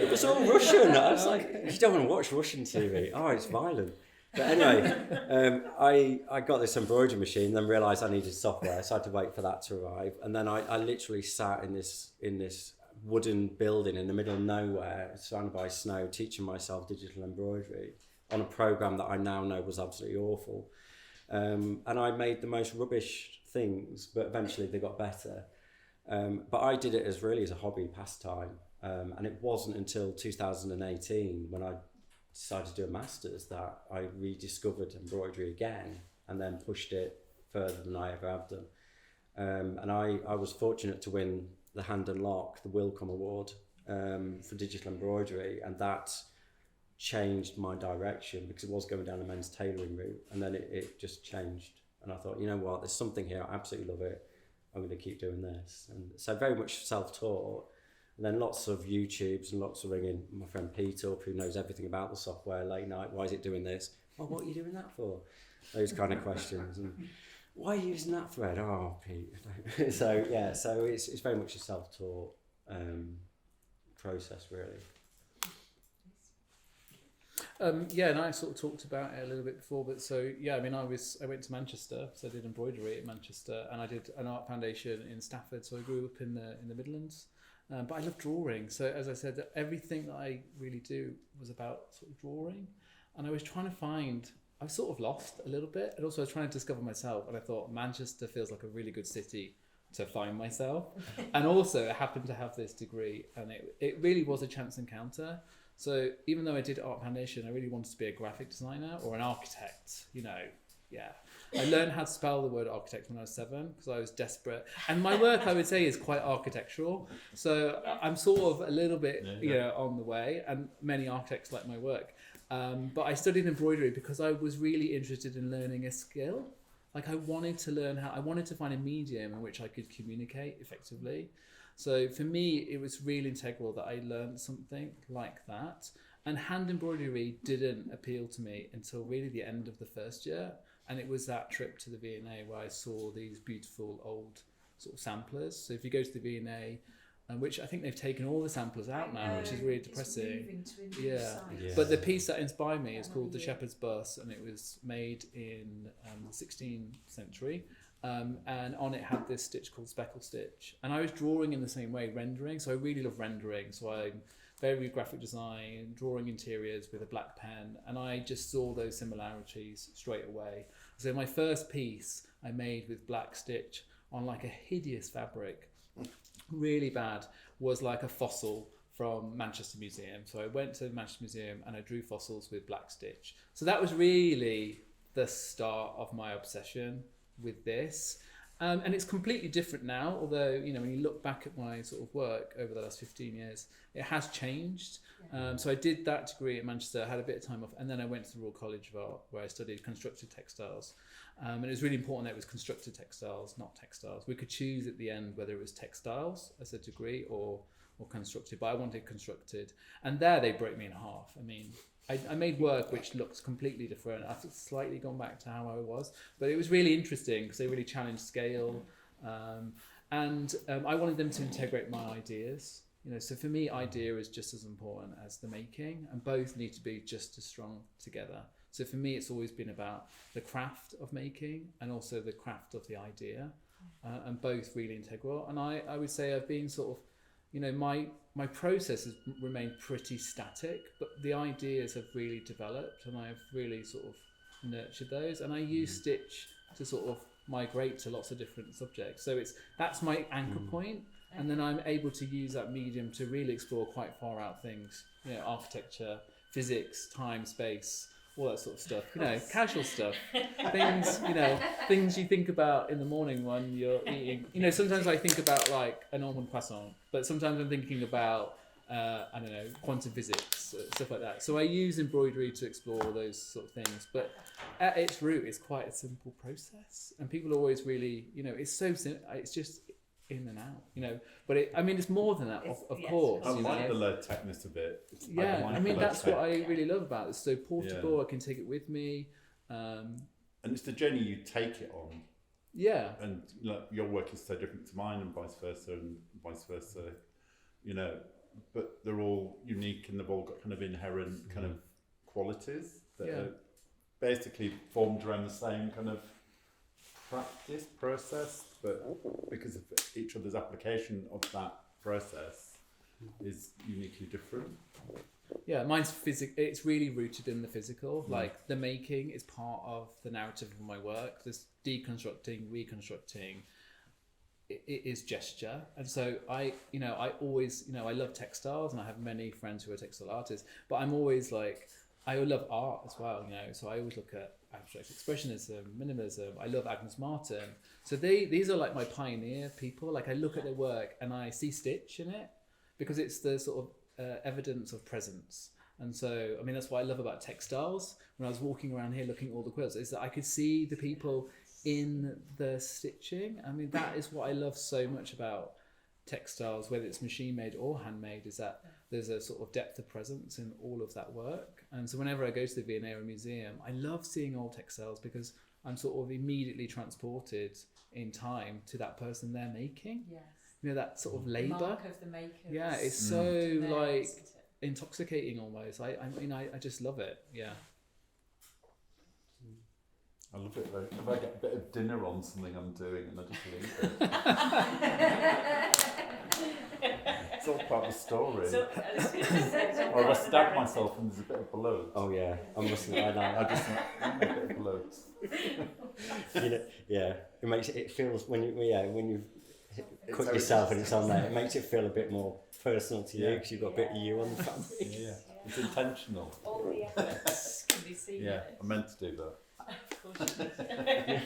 It was all Russian. I was like, you don't want to watch Russian TV. Oh, it's violent. But anyway, I got this embroidery machine, then realised I needed software, so I had to wait for that to arrive. And then I literally sat in this wooden building in the middle of nowhere, surrounded by snow, teaching myself digital embroidery on a programme that I now know was absolutely awful. And I made the most rubbish things, but eventually they got better. But I did it as a hobby pastime. And it wasn't until 2018 when I decided to do a master's that I rediscovered embroidery again, and then pushed it further than I ever have done. And I was fortunate to win the Hand and Lock, the Wilcom Award for digital embroidery, and that changed my direction because it was going down a men's tailoring route, and then it just changed. And I thought, you know what, there's something here, I absolutely love it, I'm going to keep doing this. And so very much self-taught, and then lots of YouTubes and lots of ringing my friend Pete up, who knows everything about the software, late night, why is it doing this? Oh, what are you doing that for? Those kind of questions. And why are you using that thread? Oh, Pete. So it's very much a self-taught process, really. And I sort of talked about it a little bit before, but I went to Manchester, so I did embroidery at Manchester, and I did an art foundation in Stafford, so I grew up in the Midlands. But I love drawing, so as I said, that everything that I really do was about sort of drawing, and I was trying to find. I was sort of lost a little bit, and also I was trying to discover myself, and I thought Manchester feels like a really good city to find myself, and also I happened to have this degree, and it really was a chance encounter. So even though I did art foundation, I really wanted to be a graphic designer or an architect, I learned how to spell the word architect when I was 7 because I was desperate. And my work, I would say, is quite architectural. So I'm sort of a little bit, on the way, and many architects like my work. But I studied embroidery because I was really interested in learning a skill. Like I wanted to find a medium in which I could communicate effectively. So for me, it was really integral that I learned something like that. And hand embroidery didn't appeal to me until really the end of the first year. And it was that trip to the V&A where I saw these beautiful old sort of samplers. So if you go to the V&A, which I think they've taken all the samplers out now, which is really depressing. Yeah. But the piece that inspired me is called The Shepherd's Bus, and it was made in the 16th century. and on it had this stitch called speckle stitch. And I was drawing in the same way, rendering. So I really love rendering. So I'm very graphic design, drawing interiors with a black pen, and I just saw those similarities straight away. So my first piece I made with black stitch on like a hideous fabric, really bad, was like a fossil from Manchester Museum. So I went to the Manchester Museum and I drew fossils with black stitch. So that was really the start of my obsession with this. And it's completely different now, although, you know, when you look back at my sort of work over the last 15 years, it has changed. So I did that degree at Manchester, had a bit of time off, and then I went to the Royal College of Art where I studied constructed textiles. And it was really important that it was constructed textiles, not textiles. We could choose at the end whether it was textiles as a degree or constructed, but I wanted constructed. And there they broke me in half. I mean, I made work which looked completely different. I've slightly gone back to how I was, but it was really interesting because they really challenged scale. And I wanted them to integrate my ideas. You know, so for me, idea is just as important as the making, and both need to be just as strong together. So for me, it's always been about the craft of making and also the craft of the idea, and both really integral. And I would say I've been sort of, you know, my process has remained pretty static, but the ideas have really developed, and I've really sort of nurtured those. And I use stitch to sort of migrate to lots of different subjects. So that's my anchor point, and then I'm able to use that medium to really explore quite far out things, you know, architecture, physics, time, space, all that sort of stuff, you know, casual stuff, things you think about in the morning when you're eating. You know, sometimes I think about like an almond croissant, but sometimes I'm thinking about, I don't know, quantum physics, stuff like that. So I use embroidery to explore those sort of things, but at its root, it's quite a simple process. And people always really, you know, it's so simple, it's just in and out, you know, but it's more than that, of course. I like the low techness of it. I mean, that's what I really love about it. It's so portable, I can take it with me. And it's the journey you take it on. Yeah. And like, your work is so different to mine and vice versa, you know, but they're all unique and they've all got kind of inherent kind of qualities that are basically formed around the same kind of process, but because of each other's application of that process is uniquely different. Yeah, mine's it's really rooted in the physical. Like the making is part of the narrative of my work. This deconstructing, reconstructing, it is gesture. And so I always, you know, I love textiles and I have many friends who are textile artists, but I'm always like, I love art as well, you know, so I always look at abstract expressionism, minimalism. I love Agnes Martin. So these are like my pioneer people. Like I look at their work and I see stitch in it because it's the sort of evidence of presence. And so, I mean, that's what I love about textiles. When I was walking around here looking at all the quilts, is that I could see the people in the stitching. I mean, that is what I love so much about textiles, whether it's machine made or handmade, is that there's a sort of depth of presence in all of that work. And so whenever I go to the V&A Museum, I love seeing old textiles because I'm sort of immediately transported in time to that person they're making. Yes. You know, that sort of labour. The mark of the maker. Yeah, it's so like intoxicating almost. I mean, I just love it. Yeah. I love it though. If I get a bit of dinner on something I'm doing and I just leave it. It's all part of the story. Or if I stab myself and there's a bit of blood. Oh yeah, I mustn't like that. I just a bit of blood. You know, yeah, it feels when you cut yourself and it's on there, it makes it feel a bit more personal to you because you've got a bit of you on the fabric. Yeah, it's intentional. All the efforts can be seen. Yeah, I meant to do that. Of course you did.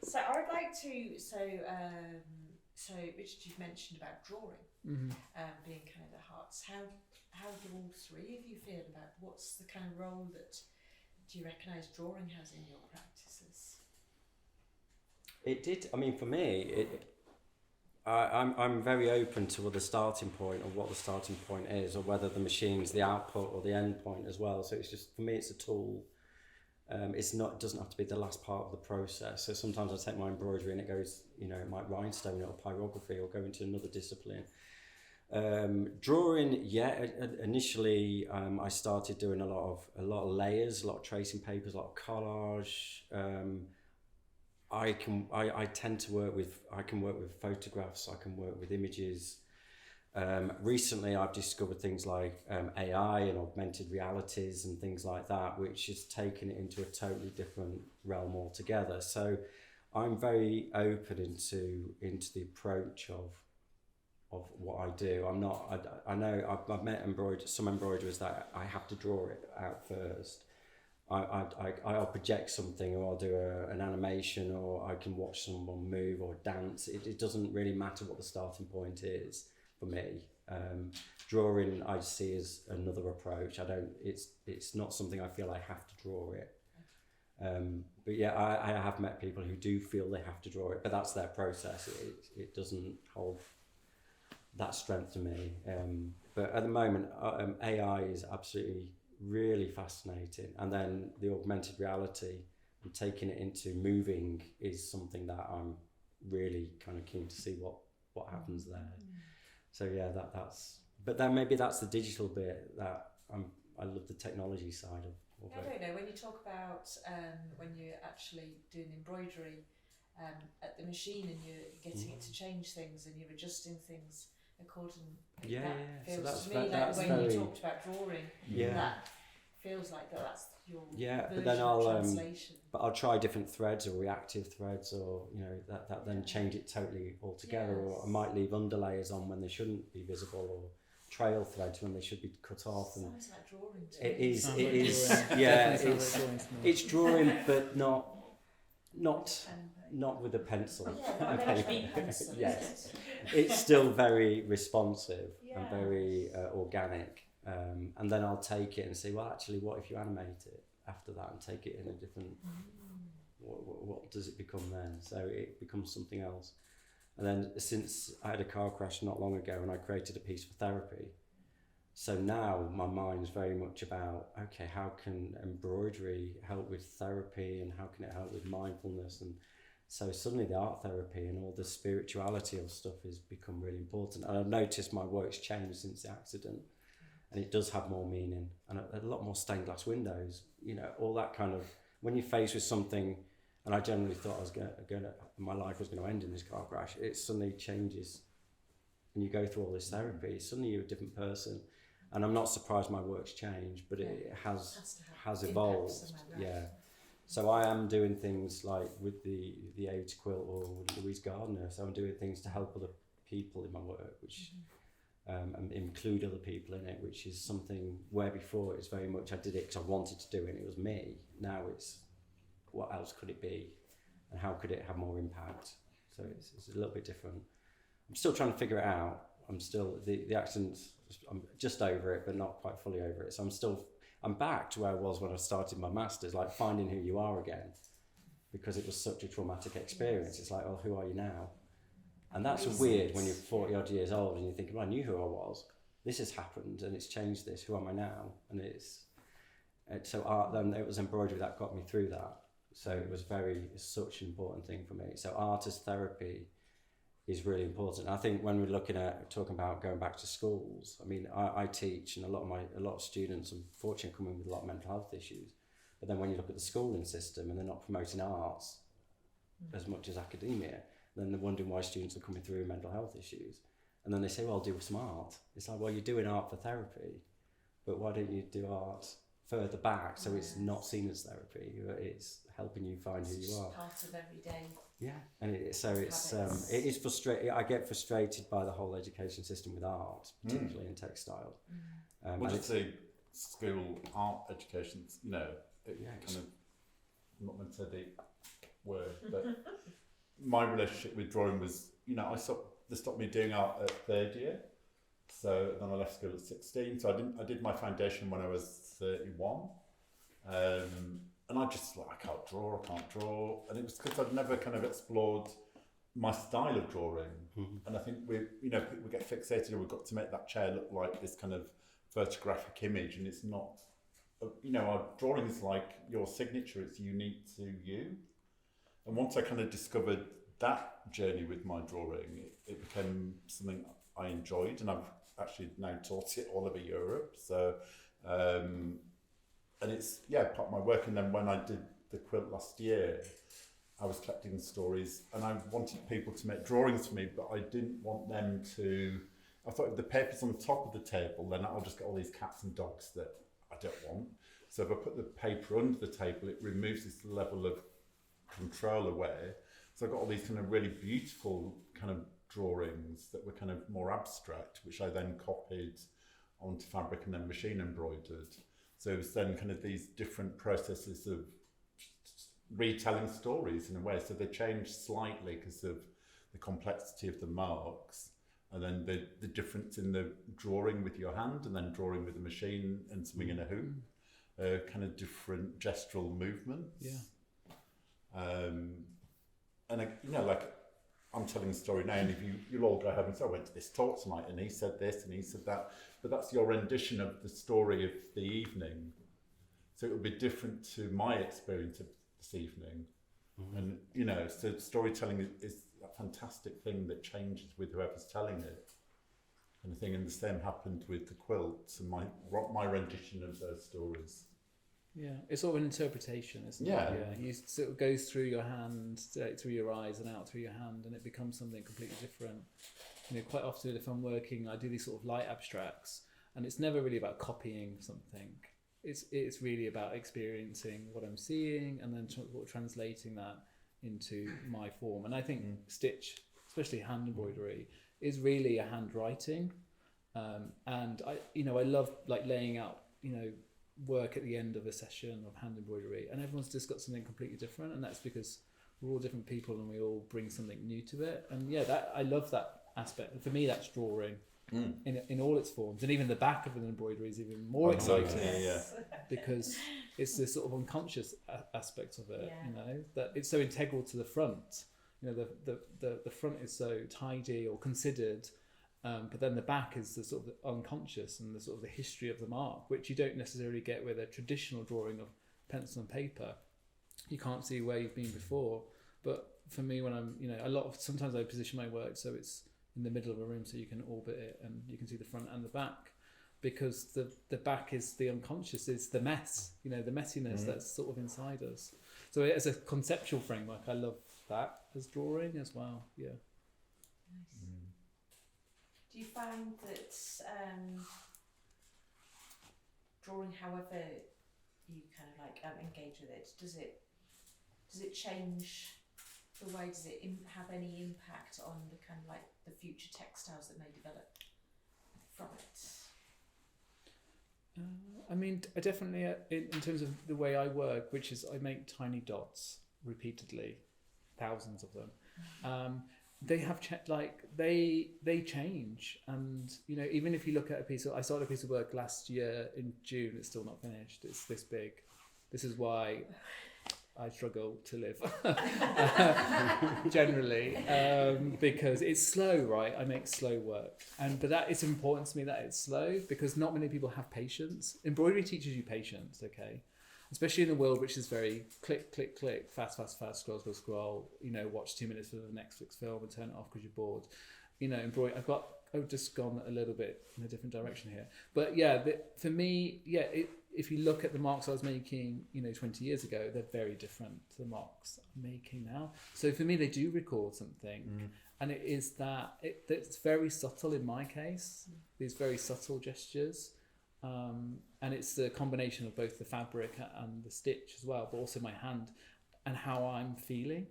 So I would like to, so Richard, you've mentioned about drawing being kind of the hearts. How do all three of you feel about what's the kind of role that do you recognise drawing has in your practices? It did. I mean, for me, I'm very open to the starting point or what the starting point is, or whether the machine's the output or the end point as well. So it's just, for me, it's a tool. It doesn't have to be the last part of the process. So sometimes I take my embroidery and it goes, you know, it might rhinestone it or pyrography or go into another discipline. Drawing, initially I started doing a lot of layers, a lot of tracing papers, a lot of collage. I tend to work with photographs, I can work with images. Recently I've discovered things like AI and augmented realities and things like that, which has taken it into a totally different realm altogether. So I'm very open into the approach of what I do. I'm not, I know I've met some embroiderers that I have to draw it out first. I'll project something, or I'll do an animation, or I can watch someone move or dance. It doesn't really matter what the starting point is for me. Drawing I see as another approach. It's not something I feel I have to draw it. But yeah, I have met people who do feel they have to draw it, but that's their process. It doesn't hold that strength to me. But at the moment, AI is absolutely really fascinating, and then the augmented reality and taking it into moving is something that I'm really kind of keen to see what happens there. So yeah, that's. But then maybe that's the digital bit that I love the technology side of I it. don't know, when you talk about when you're actually doing embroidery at the machine and you're getting it to change things and you're adjusting things according, Yeah, that yeah. feels So that's to me like that's the way very, you talked about drawing, yeah. that feels like that's your Yeah, version but then of translation. but I'll try different threads or reactive threads, or that then change it totally altogether. Yes. Or I might leave underlayers on when they shouldn't be visible, or trail threads when they should be cut off. And Sounds like drawing to it me. is, Sounds it like is, drawing. yeah, Definitely sounds like drawing to me. it's drawing, but not with a pencil. Yeah, and not an paper. HB pencil. Yes. It's still very responsive and Yes. very organic. And then I'll take it and say, well, actually, what if you animate it after that and take it in a different, what does it become then? So it becomes something else. And then since I had a car crash not long ago and I created a piece for therapy, so now my mind's very much about, okay, how can embroidery help with therapy, and how can it help with mindfulness? And so suddenly the art therapy and all the spirituality of stuff has become really important. And I've noticed my work's changed since the accident, and it does have more meaning and a lot more stained glass windows, all that kind of, when you're faced with something, and I generally thought my life was going to end in this car crash, it suddenly changes and you go through all this therapy, suddenly you're a different person. And I'm not surprised my work's changed, but it has evolved. Yeah. So I am doing things like with the AIDS quilt or with Louise Gardner. So I'm doing things to help other people in my work, which and include other people in it, which is something where before it's very much I did it because I wanted to do it and it was me. Now it's what else could it be, and how could it have more impact? So it's a little bit different. I'm still trying to figure it out. I'm still the accident. I'm just over it, but not quite fully over it. So I'm back to where I was when I started my masters, like finding who you are again, because it was such a traumatic experience. It's like, oh, who are you now? And that's weird when you're 40 odd years old and you think, well, I knew who I was. This has happened and it's changed this. Who am I now? And so art. Then it was embroidery that got me through that. So it was such an important thing for me. So art as therapy is really important. I think when we're talking about going back to schools, I mean, I teach, and a lot of students, unfortunately, come in with a lot of mental health issues. But then when you look at the schooling system and they're not promoting arts as much as academia, then they're wondering why students are coming through with mental health issues. And then they say, well, I'll do some art. It's like, well, you're doing art for therapy, but why don't you do art further back so it's not seen as therapy? It's helping you find who you are. Part of every day. Yeah, and it is frustrating. I get frustrated by the whole education system with art, particularly in textile. What does the school art education? Kind of, I'm not meant to say the word, but my relationship with drawing was, they stopped me doing art at third year, so then I left school at 16. So I did my foundation when I was 31. And I just I can't draw. And it was because I'd never kind of explored my style of drawing. And I think people get fixated, we've got to make that chair look like this kind of photographic image, and it's not, our drawing is like your signature, it's unique to you. And once I kind of discovered that journey with my drawing, it became something I enjoyed, and I've actually now taught it all over Europe. So, and it's part of my work. And then when I did the quilt last year, I was collecting stories, and I wanted people to make drawings for me, but I didn't want them to. I thought if the paper's on top of the table, then I'll just get all these cats and dogs that I don't want. So if I put the paper under the table, it removes this level of control away. So I got all these kind of really beautiful kind of drawings that were kind of more abstract, which I then copied onto fabric and then machine embroidered. So it was then kind of these different processes of retelling stories in a way. So they changed slightly because of the complexity of the marks, and then the difference in the drawing with your hand and then drawing with a machine and something in a hoop, kind of different gestural movements. And like I'm telling a story now, and if you'll all go home and say, I went to this talk tonight and he said this and he said that, but that's your rendition of the story of the evening. So it will be different to my experience of this evening. And so storytelling is a fantastic thing that changes with whoever's telling it, kind of thing. And the same happened with the quilts and my rendition of those stories. Yeah, it's sort of an interpretation, isn't Yeah. it? Yeah, you sort of goes through your hand, through your eyes, and out through your hand, and it becomes something completely different. Quite often if I'm working, I do these sort of light abstracts, and it's never really about copying something. It's really about experiencing what I'm seeing and then translating that into my form. And I think stitch, especially hand embroidery, is really a handwriting. And I love like laying out, work at the end of a session of hand embroidery, and everyone's just got something completely different, and that's because we're all different people and we all bring something new to it. And I love that aspect. For me, that's drawing in all its forms, and even the back of an embroidery is even more exciting because it's this sort of unconscious aspect of it. That it's so integral to the front. The front is so tidy or considered. But then the back is the sort of the unconscious and the sort of the history of the mark, which you don't necessarily get with a traditional drawing of pencil and paper. You can't see where you've been before. But for me, when I'm, sometimes I position my work so it's in the middle of a room so you can orbit it and you can see the front and the back, because the back is the unconscious, it's the mess, the messiness that's sort of inside us. So as a conceptual framework, I love that as drawing as well. Yeah. Nice. Do you find that drawing, however you kind of like engage with it, does it change the way? Does it have any impact on the kind of like the future textiles that may develop from it? I definitely in terms of the way I work, which is I make tiny dots repeatedly, thousands of them. They have they change, and even if you look at I started a piece of work last year in June. It's still not finished. It's this big. This is why I struggle to live generally, because it's slow, right? I make slow work, but that it's important to me that it's slow because not many people have patience. Embroidery teaches you patience, okay? Especially in a world which is very click, click, click, fast, scroll, scroll, scroll. Watch 2 minutes of the Netflix film and turn it off because you're bored. Embroidery. I've just gone a little bit in a different direction here. But for me, if you look at the marks I was making, 20 years ago, they're very different to the marks I'm making now. So for me, they do record something, and it is that it's very subtle in my case. These very subtle gestures. And it's the combination of both the fabric and the stitch as well, but also my hand and how I'm feeling.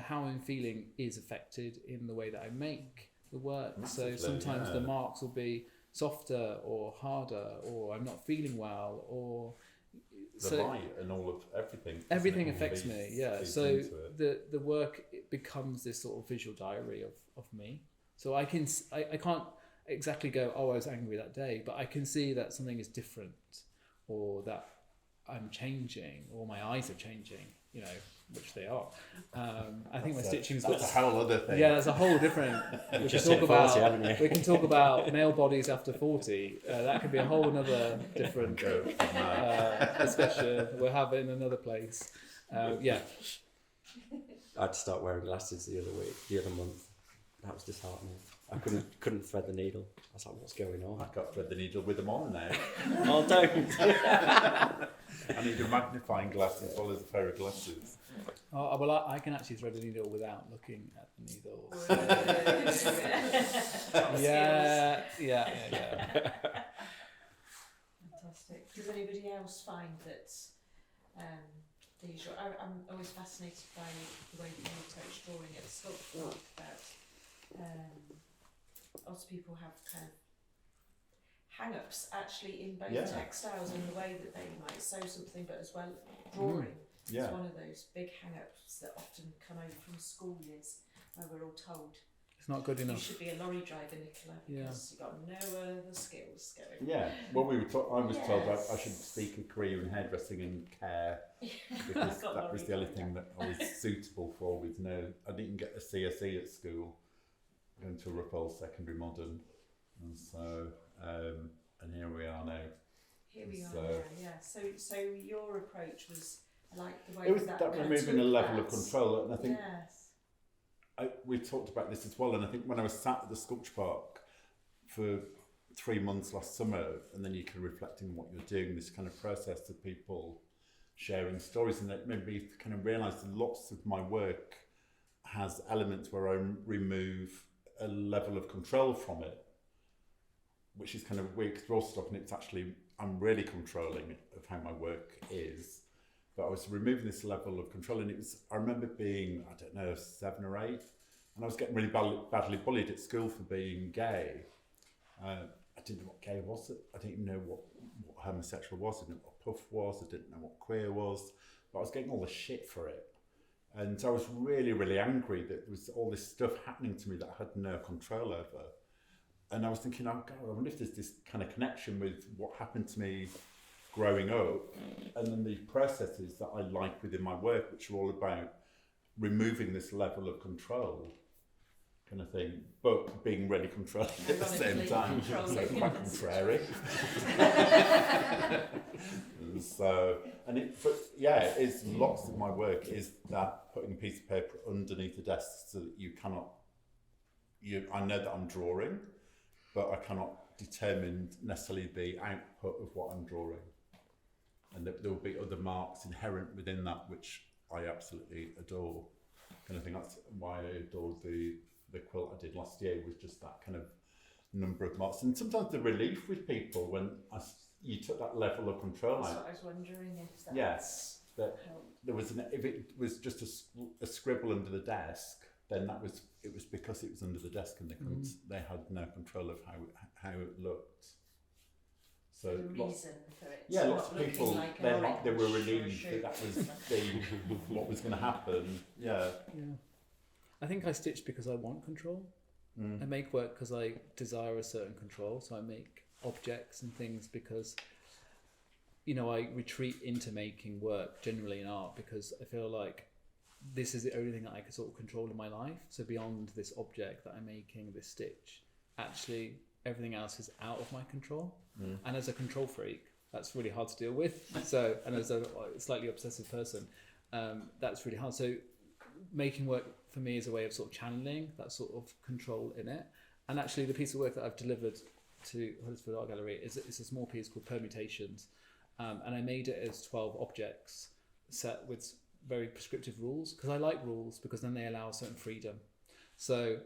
How I'm feeling is affected in the way that I make the work. Massively, so sometimes the marks will be softer or harder, or I'm not feeling well, or the light and all of everything. Everything affects me, yeah. So the work, it becomes this sort of visual diary of me. So I can't exactly go, I was angry that day, but I can see that something is different, or that I'm changing, or my eyes are changing, which they are. I think my stitching's got a whole other thing. Yeah, that's a whole different. We can talk about male bodies after 40. That could be a whole another different discussion we'll have in another place. Yeah. I had to start wearing glasses the other month. That was disheartening. I couldn't thread the needle. I was like, what's going on? I've got to thread the needle with them on now. Oh, don't. I need a magnifying glass as well as a pair of glasses. Oh, well, I can actually thread a needle without looking at the needle. Yeah. Fantastic. Does anybody else find that the usual? I'm always fascinated by the way that you approach drawing at the sculpture park. About lots of people have kind of hang-ups actually in both textiles and the way that they might sew something, but as well drawing. Yeah. It's one of those big hang-ups that often come over from school years where we're all told It's not good you enough. should be a lorry driver, Nicola, because you've got no other skills going. Yeah, well, I was told I should seek a career in hairdressing and care because that was the only thing that I was suitable for. With I didn't get a CSE at school, going to a rough old secondary modern, and so and here we are now. Here we are now, yeah. So your approach was like the way it was that removing a level of control, and I think yes. we talked about this as well. And I think when I was sat at the sculpture park for 3 months last summer, and then you can reflect on what you're doing, this kind of process of people sharing stories, and it made me kind of realise that lots of my work has elements where I remove a level of control from it, which is kind of weird because we're all stuck, and it's actually I'm really controlling of how my work is. But I was removing this level of control, and I remember being, I don't know, 7 or 8, and I was getting really badly bullied at school for being gay. I didn't know what gay was. I didn't even know what homosexual was. I didn't know what puff was. I didn't know what queer was. But I was getting all the shit for it. And so I was really, really angry that there was all this stuff happening to me that I had no control over. And I was thinking, oh God, I wonder if there's this kind of connection with what happened to me growing up, and then the processes that I like within my work, which are all about removing this level of control, kind of thing, but being really controlling at the same time. So quite contrary. It is lots of my work is that putting a piece of paper underneath the desk so that you cannot. I know that I'm drawing, but I cannot determine necessarily the output of what I'm drawing. And there will be other marks inherent within that which I absolutely adore, kind of thing. That's why I adored the quilt I did last year, was just that kind of number of marks. And sometimes the relief with people when you took that level of control That's out. what I was wondering if that's Yes, that there was if it was just a scribble under the desk, then it was because it was under the desk and they had no control of how it looked. So the reason for it. Lots of people like they were relieved that was what was going to happen. Yeah. I think I stitch because I want control. I make work because I desire a certain control. So I make objects and things because, I retreat into making work generally in art because I feel like this is the only thing that I can sort of control in my life. So beyond this object that I'm making, this stitch, actually everything else is out of my control. And as a control freak, that's really hard to deal with. So, and as a slightly obsessive person, that's really hard. So making work for me is a way of sort of channeling that sort of control in it. And actually the piece of work that I've delivered to Huddersfield Art Gallery is a small piece called Permutations. And I made it as 12 objects set with very prescriptive rules, because I like rules because then they allow certain freedom. So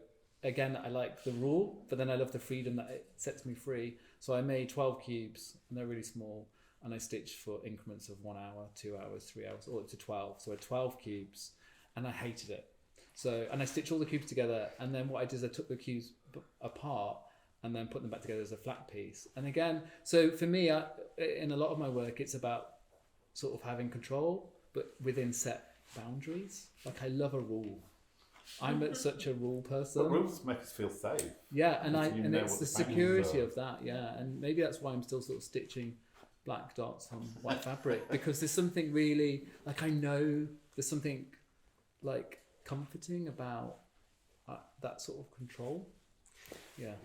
again, I like the rule, but then I love the freedom that it sets me free. So I made 12 cubes, and they're really small, and I stitched for increments of 1 hour, 2 hours, 3 hours, all up to 12. So I had 12 cubes, and I hated it. So, and I stitched all the cubes together, and then what I did is I took the cubes apart and then put them back together as a flat piece. And again, so for me, in a lot of my work, it's about sort of having control, but within set boundaries. Like I love a rule. I'm such a rule person. But rules make us feel safe. Yeah, and it's the security of that. Yeah, and maybe that's why I'm still sort of stitching black dots on white fabric, because there's something really like I know there's something like comforting about that sort of control. Yeah.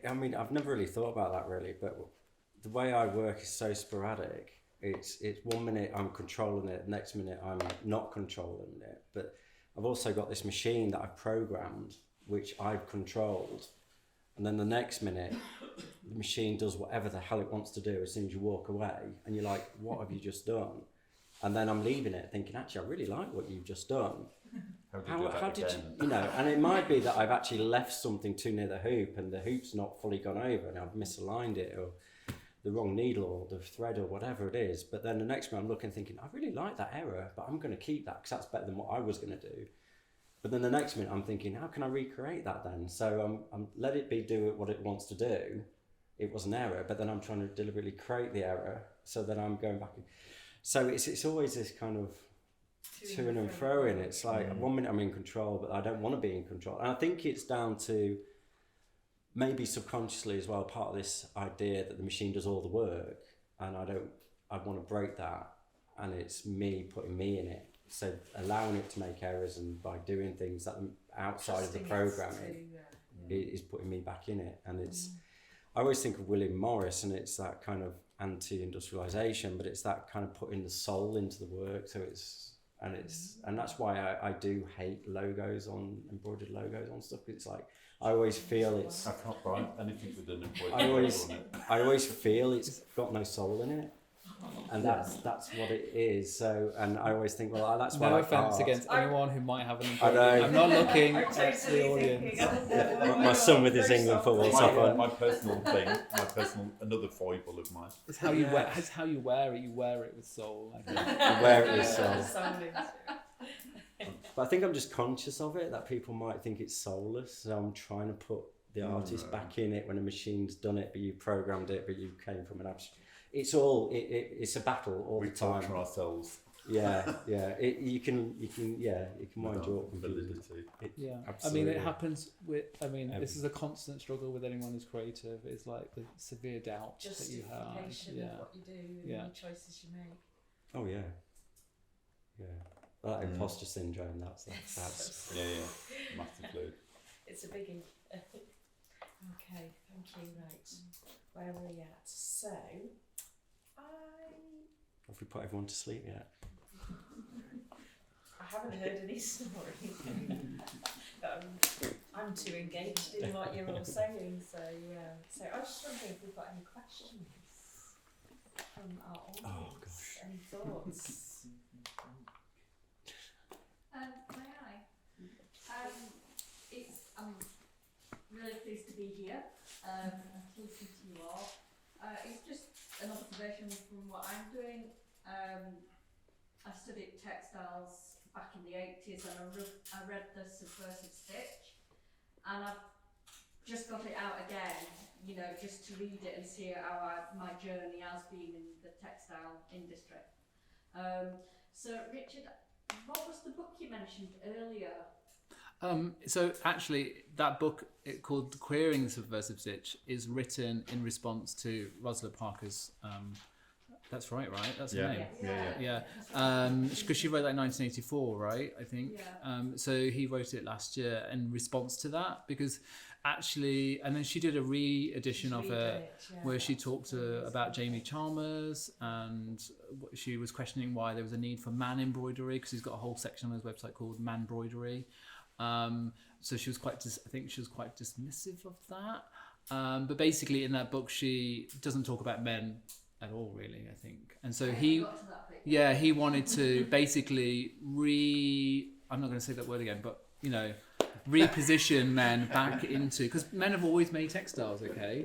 I mean, I've never really thought about that really, but the way I work is so sporadic. It's 1 minute I'm controlling it, the next minute I'm not controlling it. But I've also got this machine that I've programmed, which I've controlled. And then the next minute, the machine does whatever the hell it wants to do as soon as you walk away. And you're like, what have you just done? and then I'm leaving it thinking, actually, I really like what you've just done. How did you know? And it might be that I've actually left something too near the hoop, and the hoop's not fully gone over, and I've misaligned it, or the wrong needle, or the thread, or whatever it is. But then the next minute I'm looking, thinking, I really like that error, but I'm going to keep that because that's better than what I was going to do. But then the next minute I'm thinking, how can I recreate that then? So I'm let it be, do it what it wants to do. It was an error, but then I'm trying to deliberately create the error, so that I'm going back. So it's always this kind of to and fro in. It's like one minute I'm in control, but I don't want to be in control. And I think it's down to maybe subconsciously as well, part of this idea that the machine does all the work, and I want to break that, and it's me putting me in it. So allowing it to make errors, and by doing things that outside of the programming is putting me back in it. And it's I always think of William Morris, and it's that kind of anti-industrialization, but it's that kind of putting the soul into the work. So and that's why I do hate logos on embroidered logos on stuff. It's like I always feel it's. I can't buy anything with an embroidered logo on it. I always feel it's got no soul in it, and that's what it is. So, and I always think, well, that's why. No I offense can't. against anyone who might have an I know. embroidery. I'm not looking I'm at totally the audience. thinking, My son with his England football top on. My personal thing, another foible of mine. It's how you wear. It's how you wear it. You wear it with soul. I think. Where it is soul. Soul into it. But I think I'm just conscious of it, that people might think it's soulless. So I'm trying to put the artist back in it when a machine's done it, but you programmed it, but you came from an abstract. It's all it's a battle all We the time. torture ourselves. Yeah. You can wind you up. Validity. Yeah, Absolutely. I mean, it happens with. I mean, Every- this is a constant struggle with anyone who's creative. It's like the severe doubt that you have. Justification Yeah, of what you do and Yeah. the choices you make. Oh yeah. That imposter syndrome. That's. Yeah, massively. It's a biggie. Okay, thank you. Right, where are we at? So, Have we put everyone to sleep yet? I haven't heard any stories. I'm too engaged in what you're all saying. So I was just wondering if we've got any questions from our audience. Oh, gosh. Any thoughts? May I? I'm really pleased to be here and to listen to you all. It's just an observation from what I'm doing. I studied textiles back in the 80s, and I read The Subversive Stitch, and I've just got it out again, you know, just to read it and see how my journey has been in the textile industry. So Richard, what was the book you mentioned earlier? So actually, that book called "Queering the Subversive Stitch" is written in response to Rosalind Parker's. That's right? That's her name. Yeah. Because she wrote that in 1984, right? I think. Yeah. So he wrote it last year in response to that, because actually, and then she did a re-edition of it where she talked about Jamie Chalmers, and she was questioning why there was a need for man embroidery, because he's got a whole section on his website called Man Broidery. So she was I think she was quite dismissive of that. But basically, in that book, she doesn't talk about men at all, really, I think. And so he wanted to basically I'm not going to say that word again, but, you know, reposition men back into, because men have always made textiles, okay?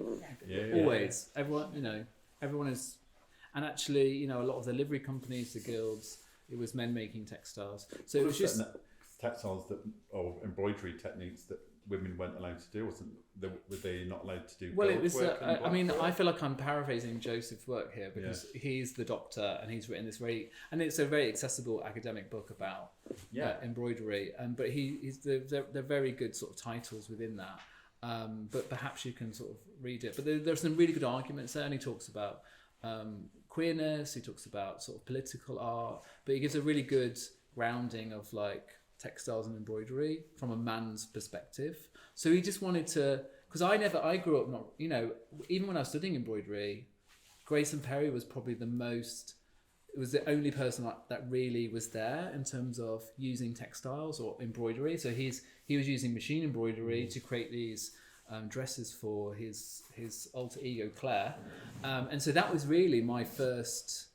Always. Everyone is, and actually, you know, a lot of the livery companies, the guilds, it was men making textiles. So it was just textiles or embroidery techniques that women weren't allowed to do, were they not allowed to do? Well, it was. work and I mean, black work? I feel like I'm paraphrasing Joseph's work here, because he's the doctor and he's written this and it's a very accessible academic book about embroidery. But they're very good sort of titles within that. But perhaps you can sort of read it. But there's some really good arguments there, and he talks about queerness. He talks about sort of political art, but he gives a really good grounding of like textiles and embroidery from a man's perspective. So he just wanted to, because I grew up not, you know, even when I was studying embroidery, Grayson Perry was probably the only person that really was there in terms of using textiles or embroidery. So he was using machine embroidery to create these dresses for his alter ego Claire, and so that was really my first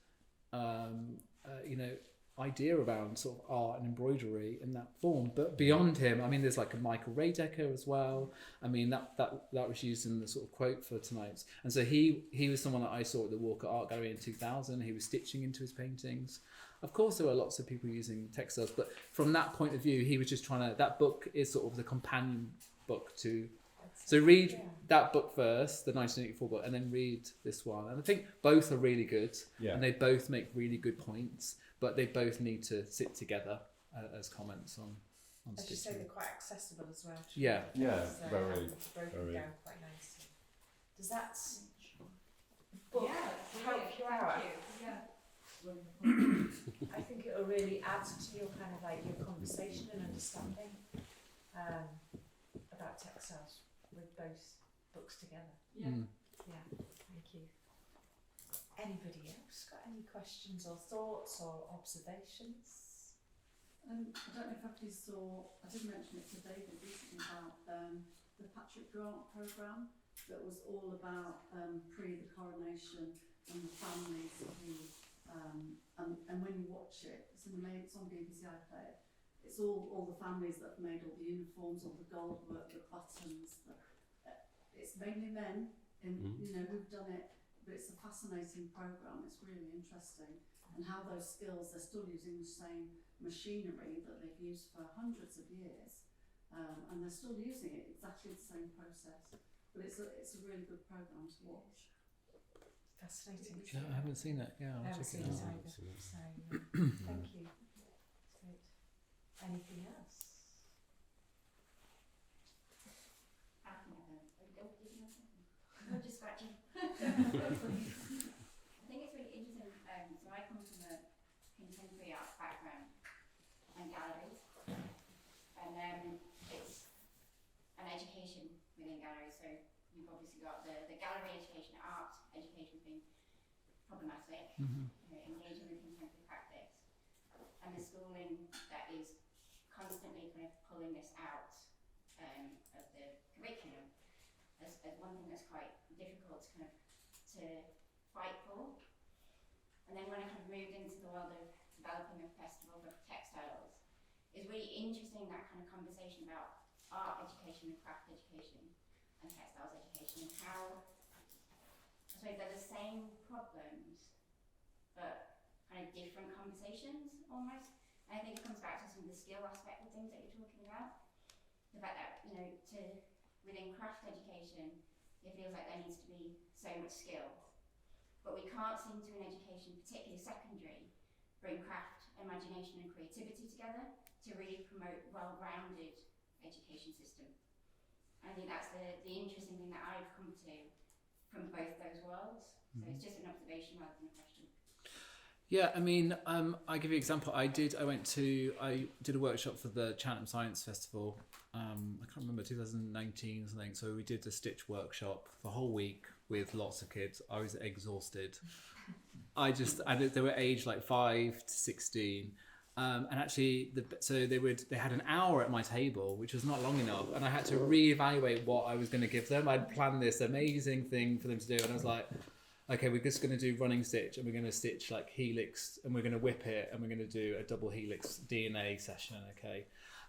idea around sort of art and embroidery in that form. But beyond him, I mean, there's like a Michael Raydecker as well. I mean, that was used in the sort of quote for tonight. And so he was someone that I saw at the Walker Art Gallery in 2000. He was stitching into his paintings. Of course, there were lots of people using textiles, but from that point of view, he was just trying to. That book is sort of the companion book to. So read that book first, the 1984 book, and then read this one. And I think both are really good, and they both make really good points, but they both need to sit together as comments on As you say, they're quite accessible as well. Yeah, Broken very. down quite nicely. Does that book help you out? I think it will really add to your kind of like your conversation and understanding about textiles with both books together. Yeah. Yeah, thank you. Anybody else got any questions or thoughts or observations? I don't know if everybody saw, I did mention it to David recently about the Patrick Grant programme that was all about pre the coronation and the families who, and when you watch it, it's on BBC iPlayer. It's all the families that have made all the uniforms, all the gold work, the buttons. It's mainly men, who've done it, but it's a fascinating programme. It's really interesting, and how those skills, they're still using the same machinery that they've used for hundreds of years, and they're still using it exactly the same process. But it's a really good programme to watch. Fascinating. No, I haven't seen it. Yeah, I'll check it out. Either. So, thank you. Great. Anything else? I'm just scratching. I think it's really interesting. So I come from a contemporary art background and galleries, and it's an education within galleries. So you've obviously got the gallery education, art education being problematic, engaging with contemporary practice, and the schooling that is constantly kind of pulling this out of the curriculum as one thing that's quite difficult to fight for. And then when I kind of moved into the world of developing a festival for textiles, it's really interesting that kind of conversation about art education and craft education and textiles education, and how I suppose they're the same problems but kind of different conversations almost. And I think it comes back to some of the skill aspect of things that you're talking about. The fact that, within craft education, it feels like there needs to be so much skill. But we can't seem to, in education, particularly secondary, bring craft, imagination and creativity together to really promote well-rounded education system. And I think that's the interesting thing that I've come to from both those worlds. So it's just an observation rather than a question. Yeah, I mean, I give you an example. I did a workshop for the Cheltenham Science Festival. I can't remember, 2019 or something. So we did a stitch workshop for a whole week with lots of kids. I was exhausted. They were aged like 5 to 16. And actually, they had an hour at my table, which was not long enough, and I had to reevaluate what I was going to give them. I'd planned this amazing thing for them to do, and I was like, okay, we're just going to do running stitch, and we're going to stitch like helix, and we're going to whip it, and we're going to do a double helix DNA session, okay?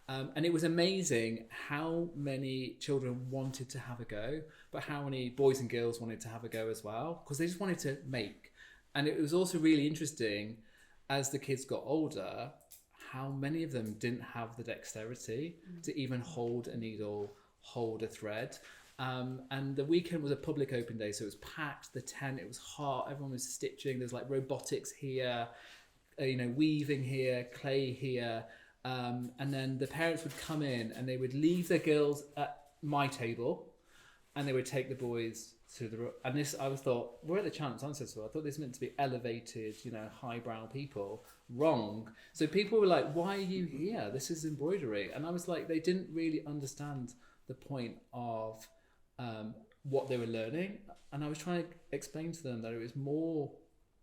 And it was amazing how many children wanted to have a go, but how many boys and girls wanted to have a go as well, because they just wanted to make. And it was also really interesting, as the kids got older, how many of them didn't have the dexterity to even hold a needle, hold a thread. And the weekend was a public open day, so it was packed, the tent, it was hot, everyone was stitching, there's like robotics here, weaving here, clay here. And then the parents would come in and they would leave their girls at my table and they would take the boys to the room. And this, I thought, we're at the Cheltenham Science Festival. I thought this meant to be elevated, highbrow people. Wrong. So people were like, why are you here? This is embroidery. And I was like, they didn't really understand the point of what they were learning. And I was trying to explain to them that it was more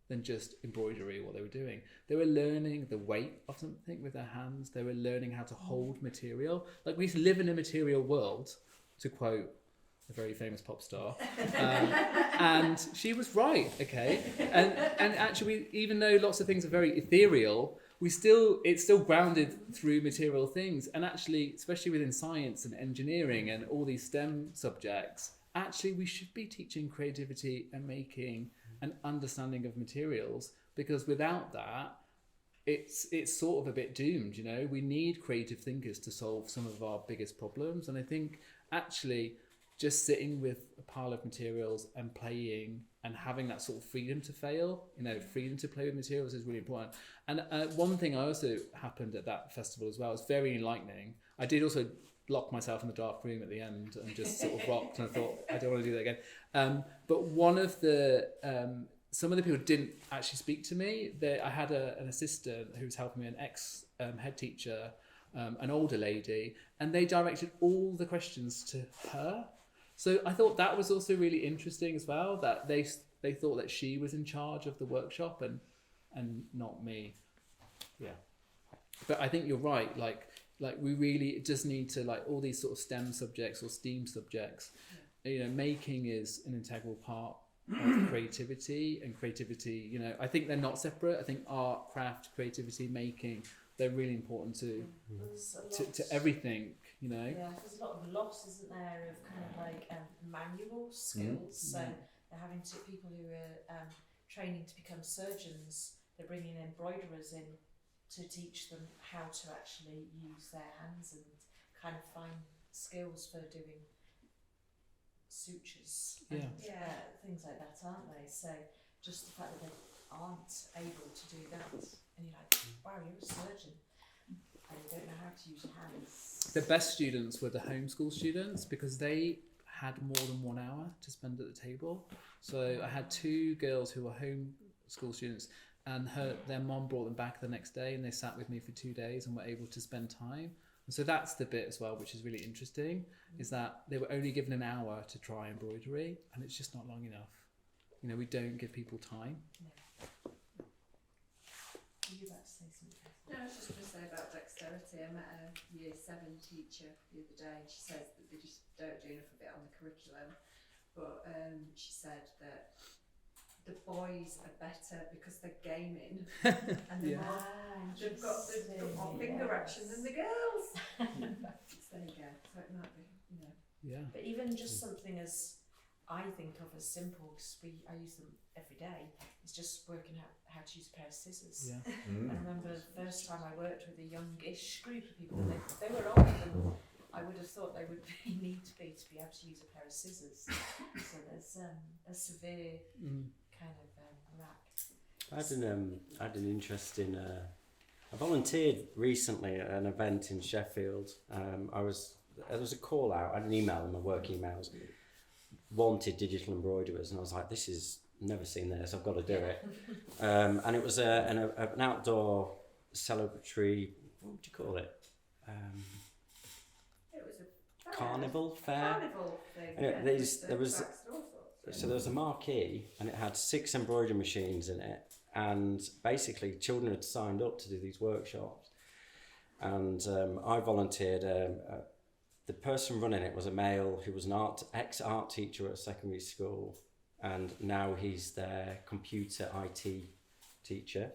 than just embroidery, what they were doing. They were learning the weight of something with their hands. They were learning how to hold material. Like, we live in a material world, to quote a very famous pop star, and she was right. Okay, and actually, even though lots of things are very ethereal, it's still grounded through material things. And actually, especially within science and engineering and all these STEM subjects, actually we should be teaching creativity and making an understanding of materials, because without that, it's sort of a bit doomed. You know, we need creative thinkers to solve some of our biggest problems. And I think actually just sitting with a pile of materials and playing and having that sort of freedom to fail, you know, freedom to play with materials is really important. And one thing I also happened at that festival as well, it's very enlightening. I did also lock myself in the dark room at the end and just sort of rocked, and I thought, I don't want to do that again. But one of the, some of the people didn't actually speak to me. I had an assistant who was helping me, an ex-head teacher, an older lady, and they directed all the questions to her. So I thought that was also really interesting as well, that they thought that she was in charge of the workshop and not me. Yeah. But I think you're right, like we really just need to, like, all these sort of STEM subjects or STEAM subjects, you know, making is an integral part of creativity, and creativity, you know, I think they're not separate. I think art, craft, creativity, making, they're really important to everything, you know. Yeah, there's a lot of loss, isn't there, of kind of like manual skills. So they're having people who are training to become surgeons, they're bringing embroiderers in to teach them how to actually use their hands and kind of find skills for doing sutures and things like that, aren't they? So just the fact that they aren't able to do that, and you're like, wow, you're a surgeon and you don't know how to use your hands. The best students were the homeschool students, because they had more than 1 hour to spend at the table. So I had 2 girls who were homeschool students, and their mom brought them back the next day, and they sat with me for 2 days and were able to spend time. And so that's the bit as well, which is really interesting, is that they were only given an hour to try embroidery, and it's just not long enough. You know, we don't give people time. Were you about to say something? No, I was just going to say about dexterity. I met a year 7 teacher the other day, and she says that they just don't do enough of it on the curriculum. But she said that the boys are better because they're gaming, and they've got more finger action than the girls. So there you go. So it might be, you know. Yeah. But even just something as I think of as simple, because I use them every day, is just working out how to use a pair of scissors. Yeah. I remember the first time I worked with a youngish group of people, they were older than I would have thought they would need to be able to use a pair of scissors. So there's a severe kind of lack. I had an interesting. I volunteered recently at an event in Sheffield. There was a call out. I had an email in my work emails. Wanted digital embroiderers, and I was like, "This is never seen this. I've got to do it." And it was an outdoor celebratory. What would you call it? It was a Carnival fair. Carnival thing. Anyway, Yeah, there was so there was a marquee, and it had 6 embroidery machines in it, and basically children had signed up to do these workshops, and I volunteered. The person running it was a male who was an ex-art teacher at a secondary school, and now he's their computer IT teacher,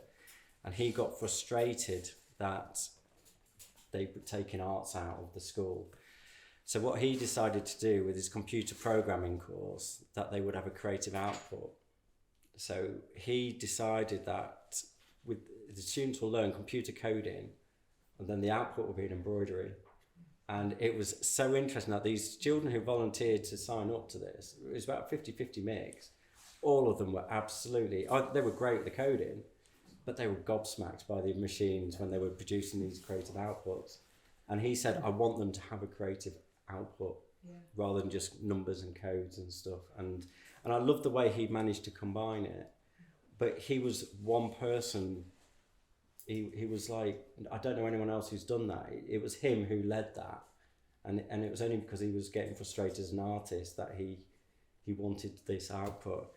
and he got frustrated that they were taking arts out of the school. So what he decided to do with his computer programming course, that they would have a creative output. So he decided that with the students will learn computer coding, and then the output will be an embroidery. And it was so interesting that these children who volunteered to sign up to this, it was about 50-50 mix, all of them were absolutely, they were great at the coding, but they were gobsmacked by the machines when they were producing these creative outputs. And he said, I want them to have a creative output rather than just numbers and codes and stuff. And I love the way he managed to combine it. But he was one person. He was like, I don't know anyone else who's done that. It was him who led that, and it was only because he was getting frustrated as an artist that he wanted this output.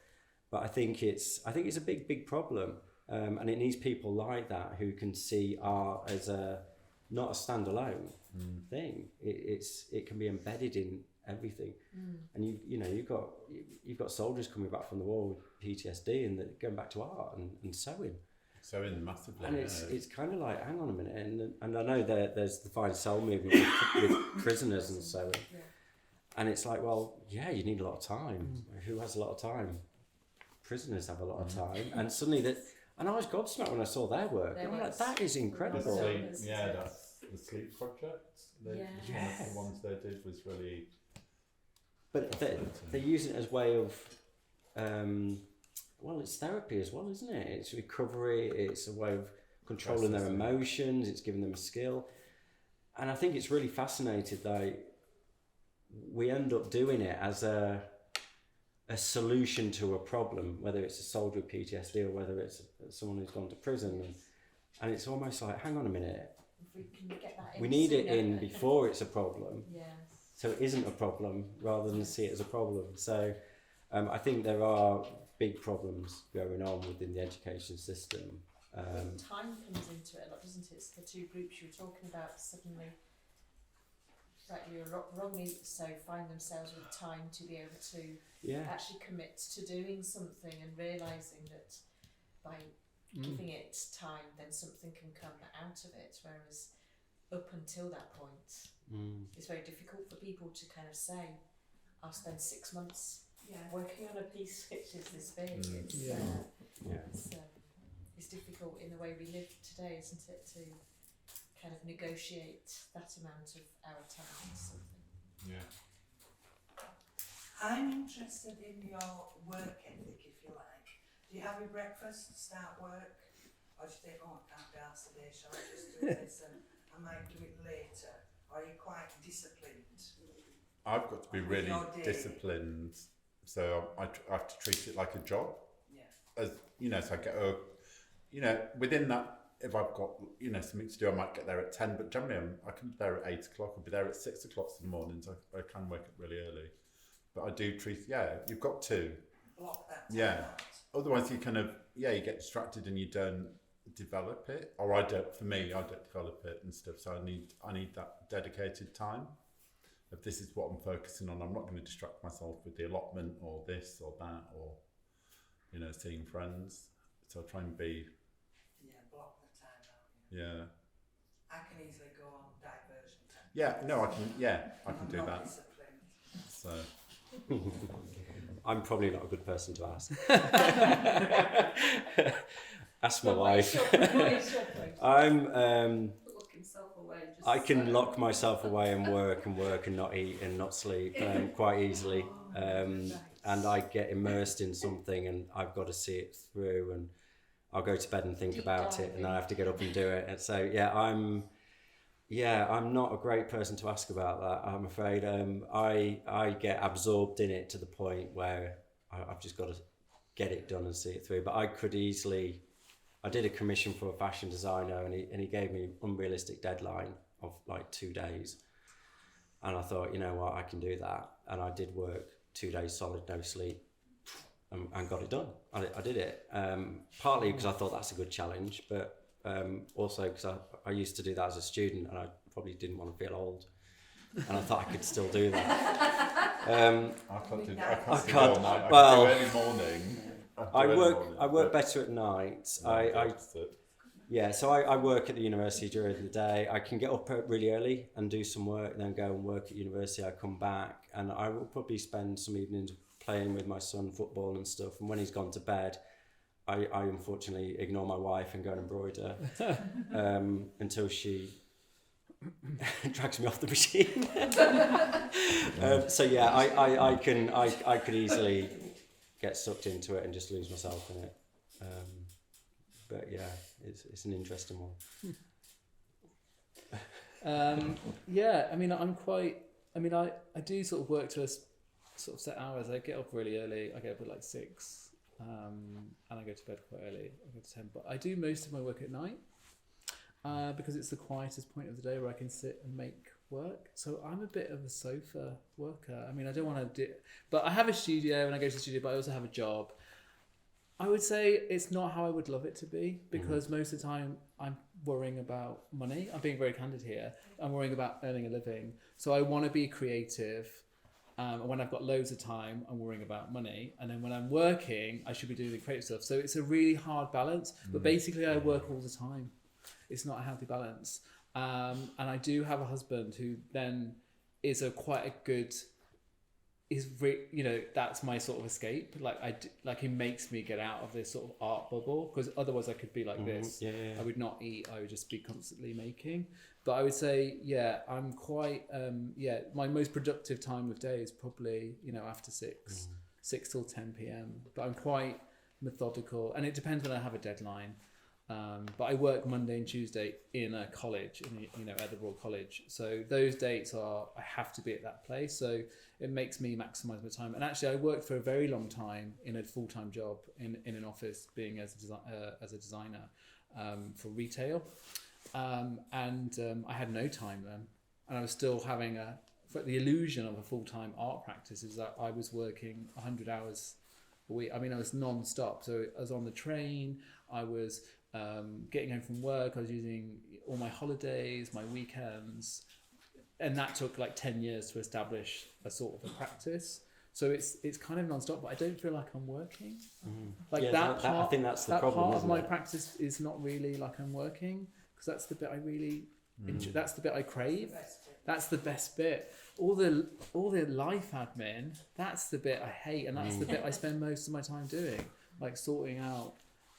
But I think it's a big problem, and it needs people like that who can see art as not a standalone thing. It can be embedded in everything. And you've got soldiers coming back from the war with PTSD and they're going back to art and sewing. Sewing massively. And it's kind of like, hang on a minute, and I know there's the Fine Cell movement with prisoners and sewing. Yeah. And it's like, well, yeah, you need a lot of time. Who has a lot of time? Prisoners have a lot of time. And suddenly and I was gobsmacked when I saw their work. I'm like, that is The incredible. sleep, that's the sleep project. One Yes. of the ones they did was really. But they use it as a way of, well, it's therapy as well, isn't it? It's recovery. It's a way of controlling their emotions. It's giving them a skill. And I think it's really fascinating that we end up doing it as a solution to a problem, whether it's a soldier with PTSD or whether it's someone who's gone to prison. And it's almost like, hang on a minute, If we can get that in we need it sooner. in before it's a problem. Yes. So it isn't a problem rather than see it as a problem. So I think there are big problems going on within the education system. Time comes into it a lot, doesn't it? It's the two groups you were talking about suddenly, rightly or wrongly so, find themselves with time to be able to actually commit to doing something and realising that by giving it time then something can come out of it, whereas up until that point it's very difficult for people to kind of say, I'll spend 6 months working on a piece which is this big. It's difficult in the way we live today, isn't it, to kind of negotiate that amount of our time or something. Yeah. I'm interested in your work ethic, if you like. Do you have your breakfast, start work, or do you think, oh, I can't be arsed today, shall I just do this and I might do it later? Or are you quite disciplined? I've got to be with really your day? disciplined, so I have to treat it like a job. Yeah. As so I get within that. If I've got something to do, I might get there at 10. But generally, I can be there at 8 o'clock. I'll be there at 6 o'clock in the mornings. I can wake up really early, but I do treat. You've got to block that time out. Otherwise, you kind of you get distracted and you don't develop it. Or I don't. For me, I don't develop it and stuff. So I need that dedicated time. If this is what I'm focusing on, I'm not going to distract myself with the allotment or this or that or seeing friends. So I try and be. Block the time out. Yeah. I can easily go on diversion time. I can do that. Disciplined. So I'm probably not a good person to ask. Ask my wife. I'm I can lock myself away and work and not eat and not sleep quite easily, and I get immersed in something and I've got to see it through, and I'll go to bed and think about it, and then I have to get up and do it. And so I'm not a great person to ask about that, I'm afraid. I get absorbed in it to the point where I've just got to get it done and see it through. But I did a commission for a fashion designer, and he gave me an unrealistic deadline of like 2 days. And I thought, you know what, I can do that. And I did work 2 days solid, no sleep, and got it done. I did it. Partly because I thought that's a good challenge, but also because I used to do that as a student, and I probably didn't want to feel old. And I thought I could still do that. I can't do that. I can't do all night. Well, I can do early morning. I work better at night. So I work at the university during the day. I can get up really early and do some work, and then go and work at university. I come back, and I will probably spend some evenings playing with my son, football and stuff. And when he's gone to bed, I unfortunately ignore my wife and go and embroider until she drags me off the machine. I could easily get sucked into it and just lose myself in it. But yeah, it's an interesting one. I do sort of work to a sort of set hours. I get up really early. I get up at like 6, and I go to bed quite early. I go to 10. But I do most of my work at night because it's the quietest point of the day where I can sit and make work. So I'm a bit of a sofa worker. I mean, I don't want to do, but I have a studio and I go to the studio, but I also have a job. I would say it's not how I would love it to be, because most of the time I'm worrying about money. I'm being very candid here. I'm worrying about earning a living. So I want to be creative. When I've got loads of time, I'm worrying about money. And then when I'm working, I should be doing the creative stuff. So it's a really hard balance. But basically, I work all the time. It's not a healthy balance. And I do have a husband who then is quite a good... that's my sort of escape. Like he makes me get out of this sort of art bubble, because otherwise I could be like this. I would not eat. I would just be constantly making. But I would say, I'm quite, my most productive time of day is probably, after 6 till 10 p.m. But I'm quite methodical, and it depends when I have a deadline. But I work Monday and Tuesday in a college, at the Royal College. So those dates I have to be at that place. So it makes me maximise my time. And actually, I worked for a very long time in a full-time job in an office, being as a designer for retail. I had no time then, and I was still having the illusion of a full-time art practice is that I was working 100 hours a week. I mean, I was non-stop. So I was on the train, I was getting home from work, I was using all my holidays, my weekends, and that took like 10 years to establish a sort of a practice. So it's kind of non-stop, but I don't feel like I'm working. Like I think that's the problem. Part of my practice is not really like I'm working, because that's the bit I really enjoy, that's the bit I crave. That's the best bit. All the life admin, that's the bit I hate, and that's the bit I spend most of my time doing, like sorting out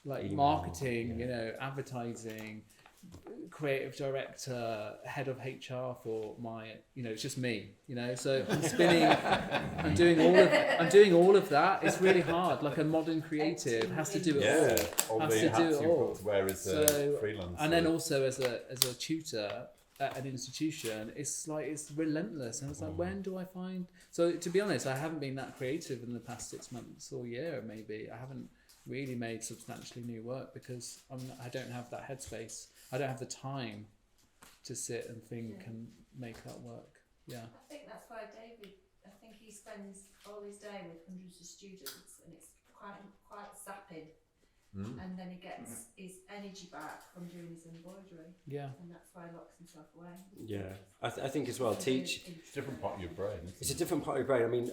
like email, marketing, advertising, creative director, head of HR for my, it's just me, so I'm spinning, I'm doing all of that. It's really hard. Like a modern creative has to do it all. All the hats you've got to wear as a freelancer. And then also as a tutor at an institution, it's relentless. And it's like, when do I find... So to be honest, I haven't been that creative in the past 6 months or year, maybe. I haven't really made substantially new work because I don't have that headspace. I don't have the time to sit and think and make that work. Yeah. I think that's why David, he spends all his day with hundreds of students, and it's quite sapping. And then he gets his energy back from doing his embroidery. Yeah. And that's why he locks himself away. Yeah. I think as well, It's a different part of your brain. It's a different part of your brain. I mean,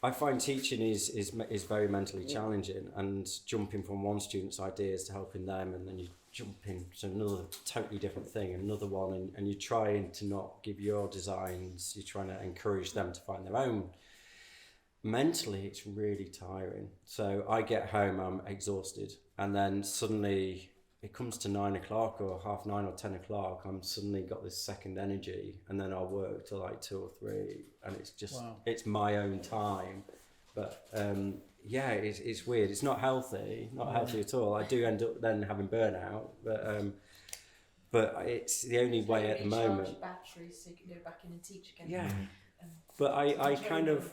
I find teaching is very mentally challenging, and jumping from one student's ideas to helping them, and then you jump into another totally different thing, another one, and you're trying to not give your designs, you're trying to encourage them to find their own. Mentally, it's really tiring. So I get home, I'm exhausted, and then suddenly it comes to 9 o'clock or 9:30 or 10 o'clock, I'm suddenly got this second energy, and then I'll work till like 2 or 3, and it's just, it's my own time. But it's weird. It's not healthy at all. I do end up then having burnout, but it's the only way at the moment. Your batteries so you can go back in and teach again. Yeah, but I kind of,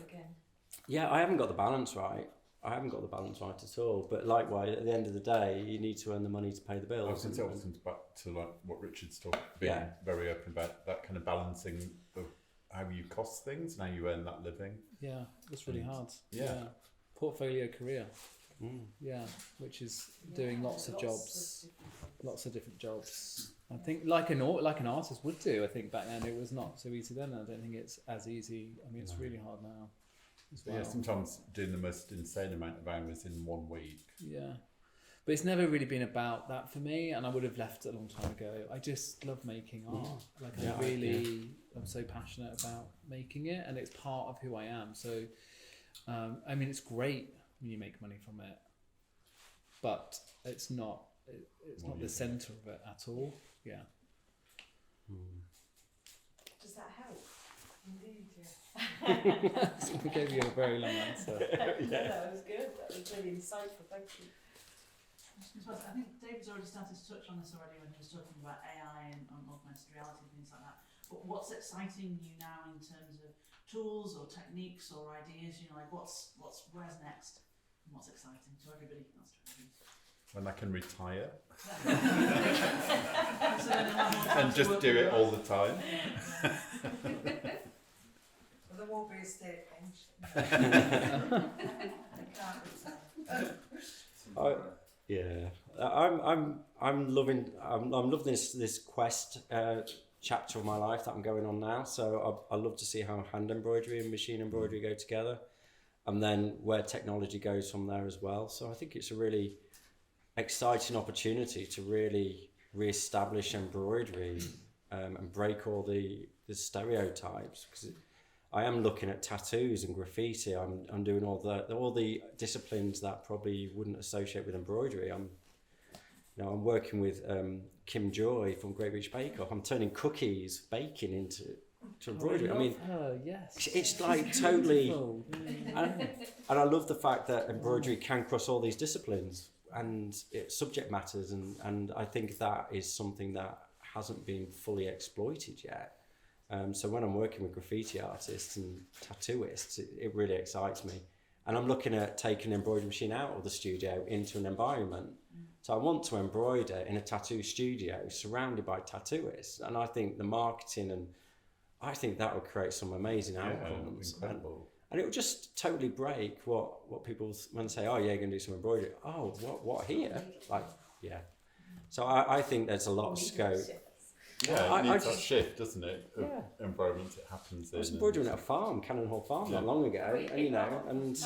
I haven't got the balance right. I haven't got the balance right at all. But likewise, at the end of the day, you need to earn the money to pay the bills. I was going to say, it comes back to like what Richard's talking, being very open about that kind of balancing of how you cost things and how you earn that living. Yeah, it's really hard. Yeah. Portfolio career. Yeah, which is doing lots of jobs, lots of different jobs. I think like an artist would do. I think back then it was not so easy then. I don't think it's as easy. I mean, it's really hard now. Well. Yeah, sometimes doing the most insane amount of hours in 1 week. Yeah, but it's never really been about that for me, and I would have left it a long time ago. I just love making art. I'm so passionate about making it, and it's part of who I am. So, I mean, it's great when you make money from it, but it's not the centre of it at all. Yeah. Does that help? Indeed, yeah. So we gave you a very long answer. That was good. That was really insightful. Thank you. I think David's already started to touch on this already when he was talking about AI and augmented reality and things like that. But what's exciting you now in terms of tools or techniques or ideas? Like where's next and what's exciting to everybody? That's to everybody. When I can retire and just do it all the time. There won't be a state pension. I'm loving this quest chapter of my life that I'm going on now. So I love to see how hand embroidery and machine embroidery go together, and then where technology goes from there as well. So I think it's a really exciting opportunity to really re-establish embroidery and break all the stereotypes, because I am looking at tattoos and graffiti. I'm doing all the disciplines that probably wouldn't associate with embroidery. I'm working with Kim Joy from Great British Bake Off. I'm turning cookies, baking into embroidery. I mean, yes. it's like totally, and I love the fact that embroidery can cross all these disciplines and subject matters, and I think that is something that hasn't been fully exploited yet. So when I'm working with graffiti artists and tattooists, it really excites me. And I'm looking at taking an embroidery machine out of the studio into an environment. So I want to embroider in a tattoo studio surrounded by tattooists. And I think the marketing, and I think that would create some amazing outcomes. Incredible. And it would just totally break what people, when they say, oh yeah, you're going to do some embroidery. Oh, what here? Like, yeah. So I think there's a lot of scope. Yeah, it needs that shift, doesn't it? Of environment it happens in. I was embroidering at a farm, Cannon Hall Farm, not long ago, and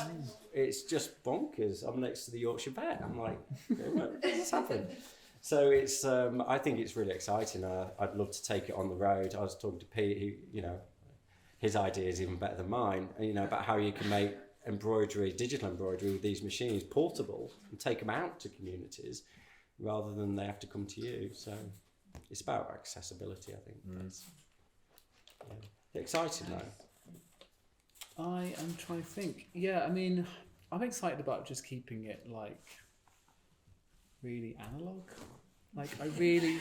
it's just bonkers. I'm next to the Yorkshire Vet. I'm like, what does happen? So it's, I think it's really exciting. I'd love to take it on the road. I was talking to Pete, who, his idea is even better than mine, about how you can make embroidery, digital embroidery with these machines portable and take them out to communities rather than they have to come to you. So it's about accessibility, I think. That's, exciting though. I am trying to think. Yeah, I mean, I'm excited about just keeping it like really analog. Like I really,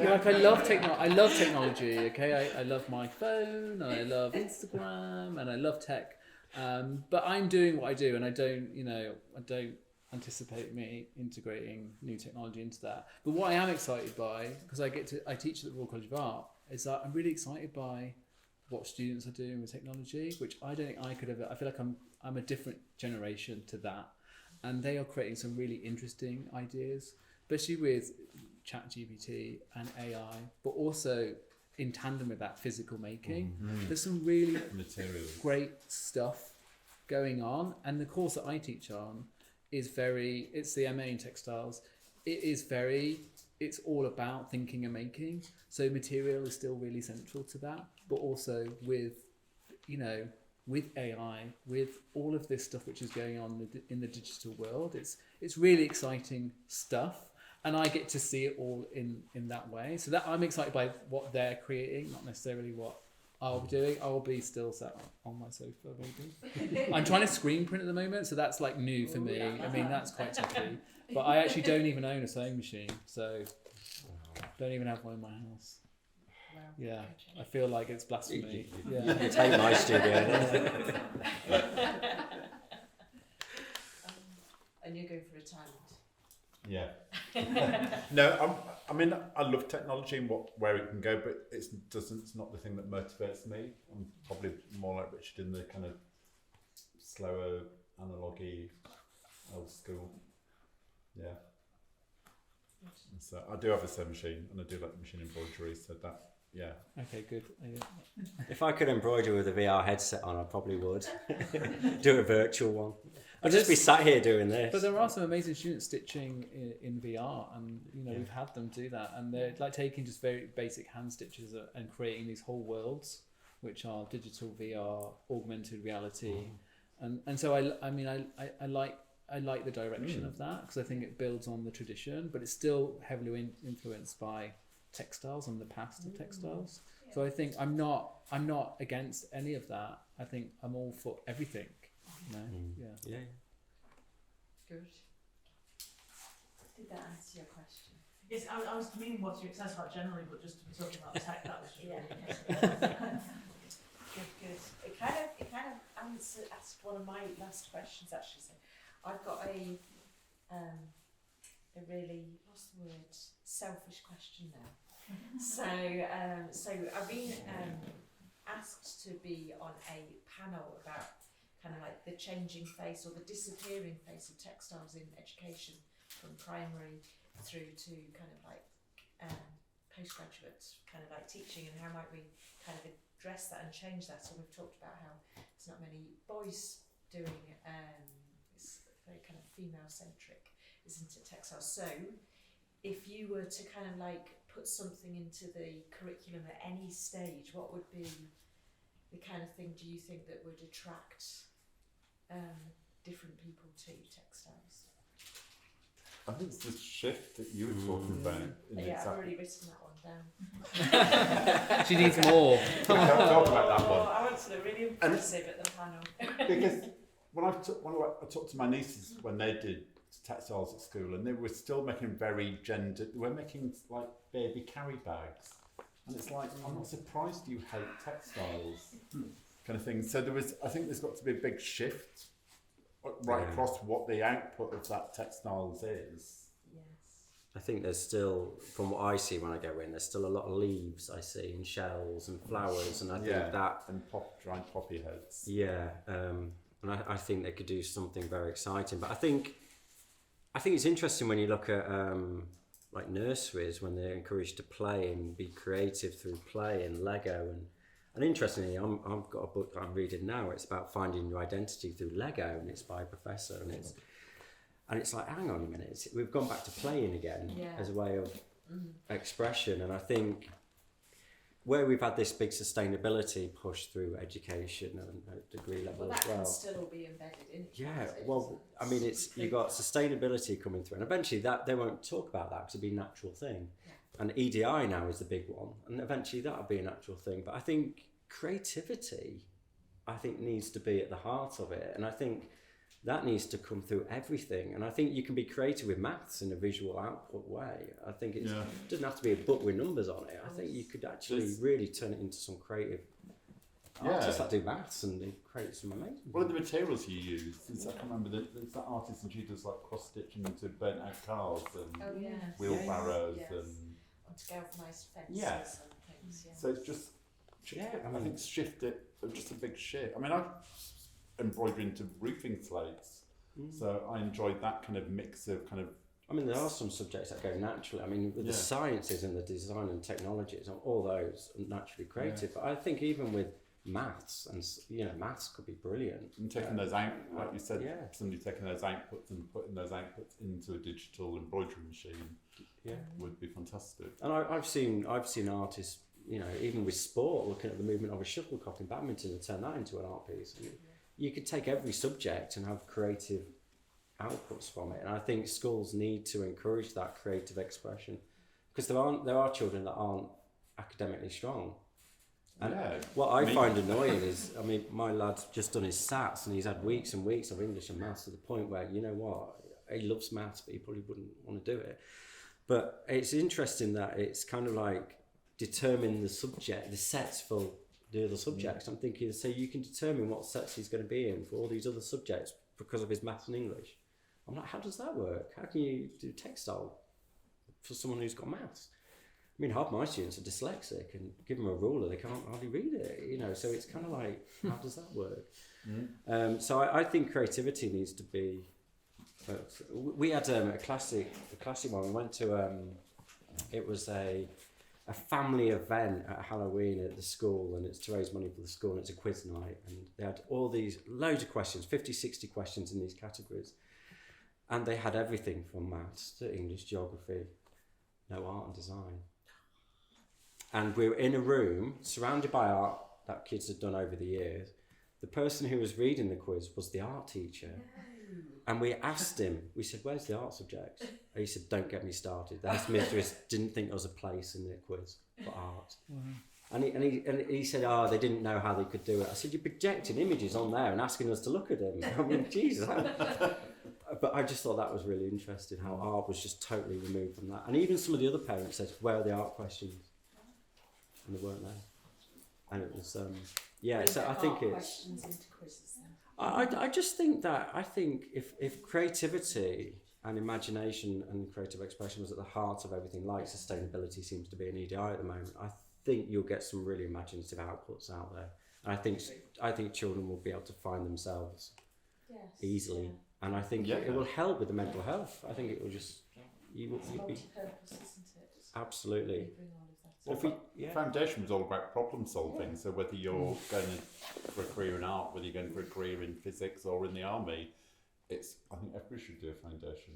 like I love technology. Okay, I love my phone, and I love Instagram, and I love tech. But I'm doing what I do, and I don't anticipate me integrating new technology into that. But what I am excited by, because I teach at the Royal College of Art, is that I'm really excited by what students are doing with technology, which I don't think I could ever. I feel like I'm a different generation to that, and they are creating some really interesting ideas, especially with ChatGPT and AI, but also in tandem with that, physical making. There's some really great stuff going on, and the course that I teach on is it's the MA in textiles. It's all about thinking and making. So material is still really central to that, but also with AI, with all of this stuff which is going on in the digital world, it's really exciting stuff, and I get to see it all in that way. So that I'm excited by what they're creating, not necessarily what I'll be doing. I'll be still sat on my sofa, maybe. I'm trying to screen print at the moment, so that's like new for me. I mean, that's quite techy. But I actually don't even own a sewing machine, so don't even have one in my house. Wow. Yeah, I feel like it's blasphemy. You take my studio. And you're going for retirement. Yeah. No, I mean, I love technology and where it can go, but it's not the thing that motivates me. I'm probably more like Richard in the kind of slower, analogy, old school. Yeah. So I do have a sewing machine, and I do like machine embroidery, so that, yeah. Okay, good. If I could embroider with a VR headset on, I probably would. Do a virtual one. I'd just be sat here doing this. But there are some amazing students stitching in VR, and we've had them do that, and they're like taking just very basic hand stitches and creating these whole worlds, which are digital VR, augmented reality, and so I like the direction of that, because I think it builds on the tradition, but it's still heavily influenced by textiles and the past of textiles. So I think I'm not against any of that. I think I'm all for everything. Yeah. Good. Did that answer your question? Yes, I was meaning what you're excited about generally, but just to be talking about tech, that was just Good. It kind of asked one of my last questions actually. So I've got a really, what's the word, selfish question now. So I've been asked to be on a panel about kind of like the changing face or the disappearing face of textiles in education, from primary through to kind of like postgraduate kind of like teaching, and how might we kind of address that and change that? So we've talked about how there's not many boys doing, it's very kind of female centric, isn't it, textiles? So if you were to kind of like put something into the curriculum at any stage, what would be the kind of thing do you think that would attract different people to textiles? I think it's the shift that you were talking about. Yeah, I've already written that one down. She needs more. Talk about that one. I want something really impressive at the panel. Because when I talked to my nieces when they did textiles at school, and they were still making very gendered. They were making like baby carry bags, and it's like I'm not surprised you hate textiles, kind of thing. So I think there's got to be a big shift right across what the output of that textiles is. Yes. I think there's still, from what I see when I go in, there's still a lot of leaves I see, and shells and flowers, and I think that and dried poppy heads. Yeah, and I think they could do something very exciting. But I think it's interesting when you look at like nurseries, when they're encouraged to play and be creative through play and Lego, and interestingly, I've got a book that I'm reading now. It's about finding your identity through Lego, and it's by a professor, and it's like, hang on a minute, we've gone back to playing again as a way of expression. And I think where we've had this big sustainability push through education and at degree level as well. That can still all be embedded in it. Yeah, well, I mean, you've got sustainability coming through, and eventually that they won't talk about that because it'll be a natural thing. Yeah. And EDI now is the big one, and eventually that'll be a natural thing. But I think creativity, needs to be at the heart of it, and I think that needs to come through everything. And I think you can be creative with maths in a visual output way. I think it doesn't have to be a book with numbers on it. I think you could actually really turn it into some creative artists that do maths and they create some amazing. One of the materials you use is, I can't remember, there's that artist and she does like cross stitching into burnt out cars and wheelbarrows and to galvanised fences and things. Yeah. So it's just, I think shift it, just a big shift. I mean, I embroidery into roofing slates, so I enjoyed that kind of mix of kind of. I mean, there are some subjects that go naturally. I mean, with the sciences and the design and technologies, all those are naturally creative. But I think even with maths, and maths could be brilliant. And taking those out, like you said, somebody taking those outputs and putting those outputs into a digital embroidery machine, would be fantastic. And I've seen artists, even with sport, looking at the movement of a shuttlecock in badminton and turn that into an art piece. You could take every subject and have creative outputs from it, and I think schools need to encourage that creative expression, because there are children that aren't academically strong. And what I find annoying is, I mean, my lad's just done his SATs and he's had weeks and weeks of English and maths to the point where, you know what, he loves maths but he probably wouldn't want to do it. But it's interesting that it's kind of like determine the subject, the sets for the other subjects. I'm thinking, so you can determine what sets he's going to be in for all these other subjects because of his maths and English. I'm like, how does that work? How can you do textile for someone who's got maths? I mean, half my students are dyslexic, and give them a ruler, they can't hardly read it, so it's kind of like, how does that work? So I think creativity needs to be, we had a classic one. We went to, it was a family event at Halloween at the school, and it's to raise money for the school, and it's a quiz night, and they had loads of questions, 50, 60 questions in these categories, and they had everything from maths to English, geography, no art and design. And we were in a room surrounded by art that kids had done over the years. The person who was reading the quiz was the art teacher. And we asked him, we said, where's the art subject? And he said, don't get me started. The headmistress didn't think there was a place in the quiz for art. And he said, they didn't know how they could do it. I said, you're projecting images on there and asking us to look at them. I mean, Jesus. But I just thought that was really interesting, how art was just totally removed from that. And even some of the other parents said, where are the art questions? And they weren't there. And it was, so I think it's... I just think that, if creativity and imagination and creative expression was at the heart of everything, like sustainability seems to be in EDI at the moment, I think you'll get some really imaginative outputs out there. And I think children will be able to find themselves easily. And I think it will help with the mental health. I think it will just... You'll be... Multi-purpose, isn't it? Absolutely. Well, foundation was all about problem solving. So whether you're going for a career in art, whether you're going for a career in physics or in the army, I think everybody should do a foundation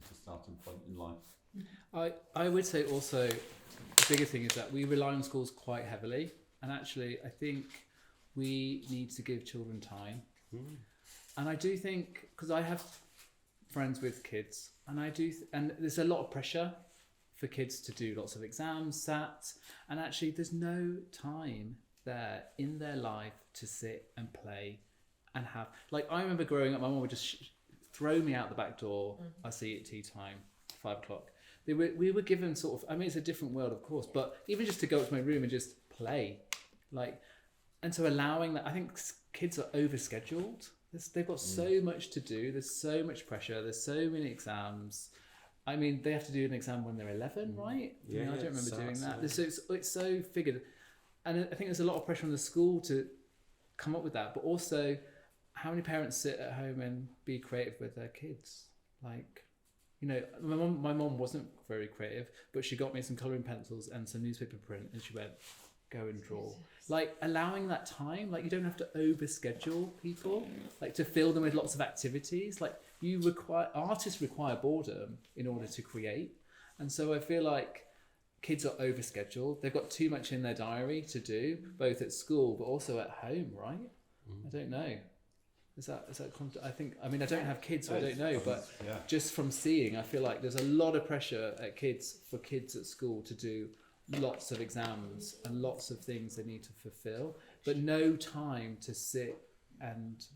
as a starting point in life. I would say also the bigger thing is that we rely on schools quite heavily, and actually I think we need to give children time. And I do think, because I have friends with kids, and there's a lot of pressure for kids to do lots of exams, SATs, and actually there's no time there in their life to sit and play and have, like, I remember growing up, my mum would just throw me out the back door. I see you at tea time, 5 o'clock. We were given sort of, I mean, it's a different world, of course, but even just to go up to my room and just play, like, and so allowing that, I think kids are overscheduled. They've got so much to do. There's so much pressure. There's so many exams. I mean, they have to do an exam when they're 11, right? Yeah, I don't remember doing absolutely. that. So it's so figured. And I think there's a lot of pressure on the school to come up with that. But also, how many parents sit at home and be creative with their kids? Like, you know, my mum wasn't very creative, but she got me some colouring pencils and some newspaper print, and she went, go and draw. Like, allowing that time, like, you don't have to overschedule people, like, to fill them with lots of activities. Like, artists require boredom in order to create. And so I feel like kids are overscheduled. They've got too much in their diary to do, both at school but also at home, right? I don't know. I mean, I don't have kids, so I don't know, but just from seeing, I feel like there's a lot of pressure at kids at school to do lots of exams and lots of things they need to fulfill, but no time to sit and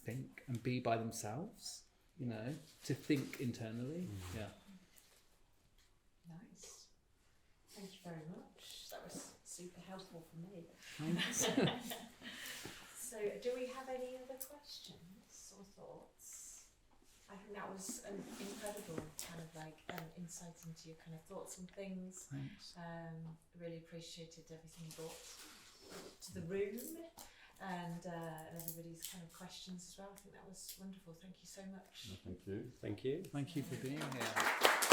think and be by themselves, you know, to think internally. Nice. Thank you very much. That was super helpful for me. Thanks. So, do we have any other questions or thoughts? I think that was an incredible kind of like insight into your kind of thoughts and things. Thanks. Really appreciated everything you brought to the room and everybody's kind of questions as well. I think that was wonderful. Thank you so much. Thank you. Thank you. Thank you for being here.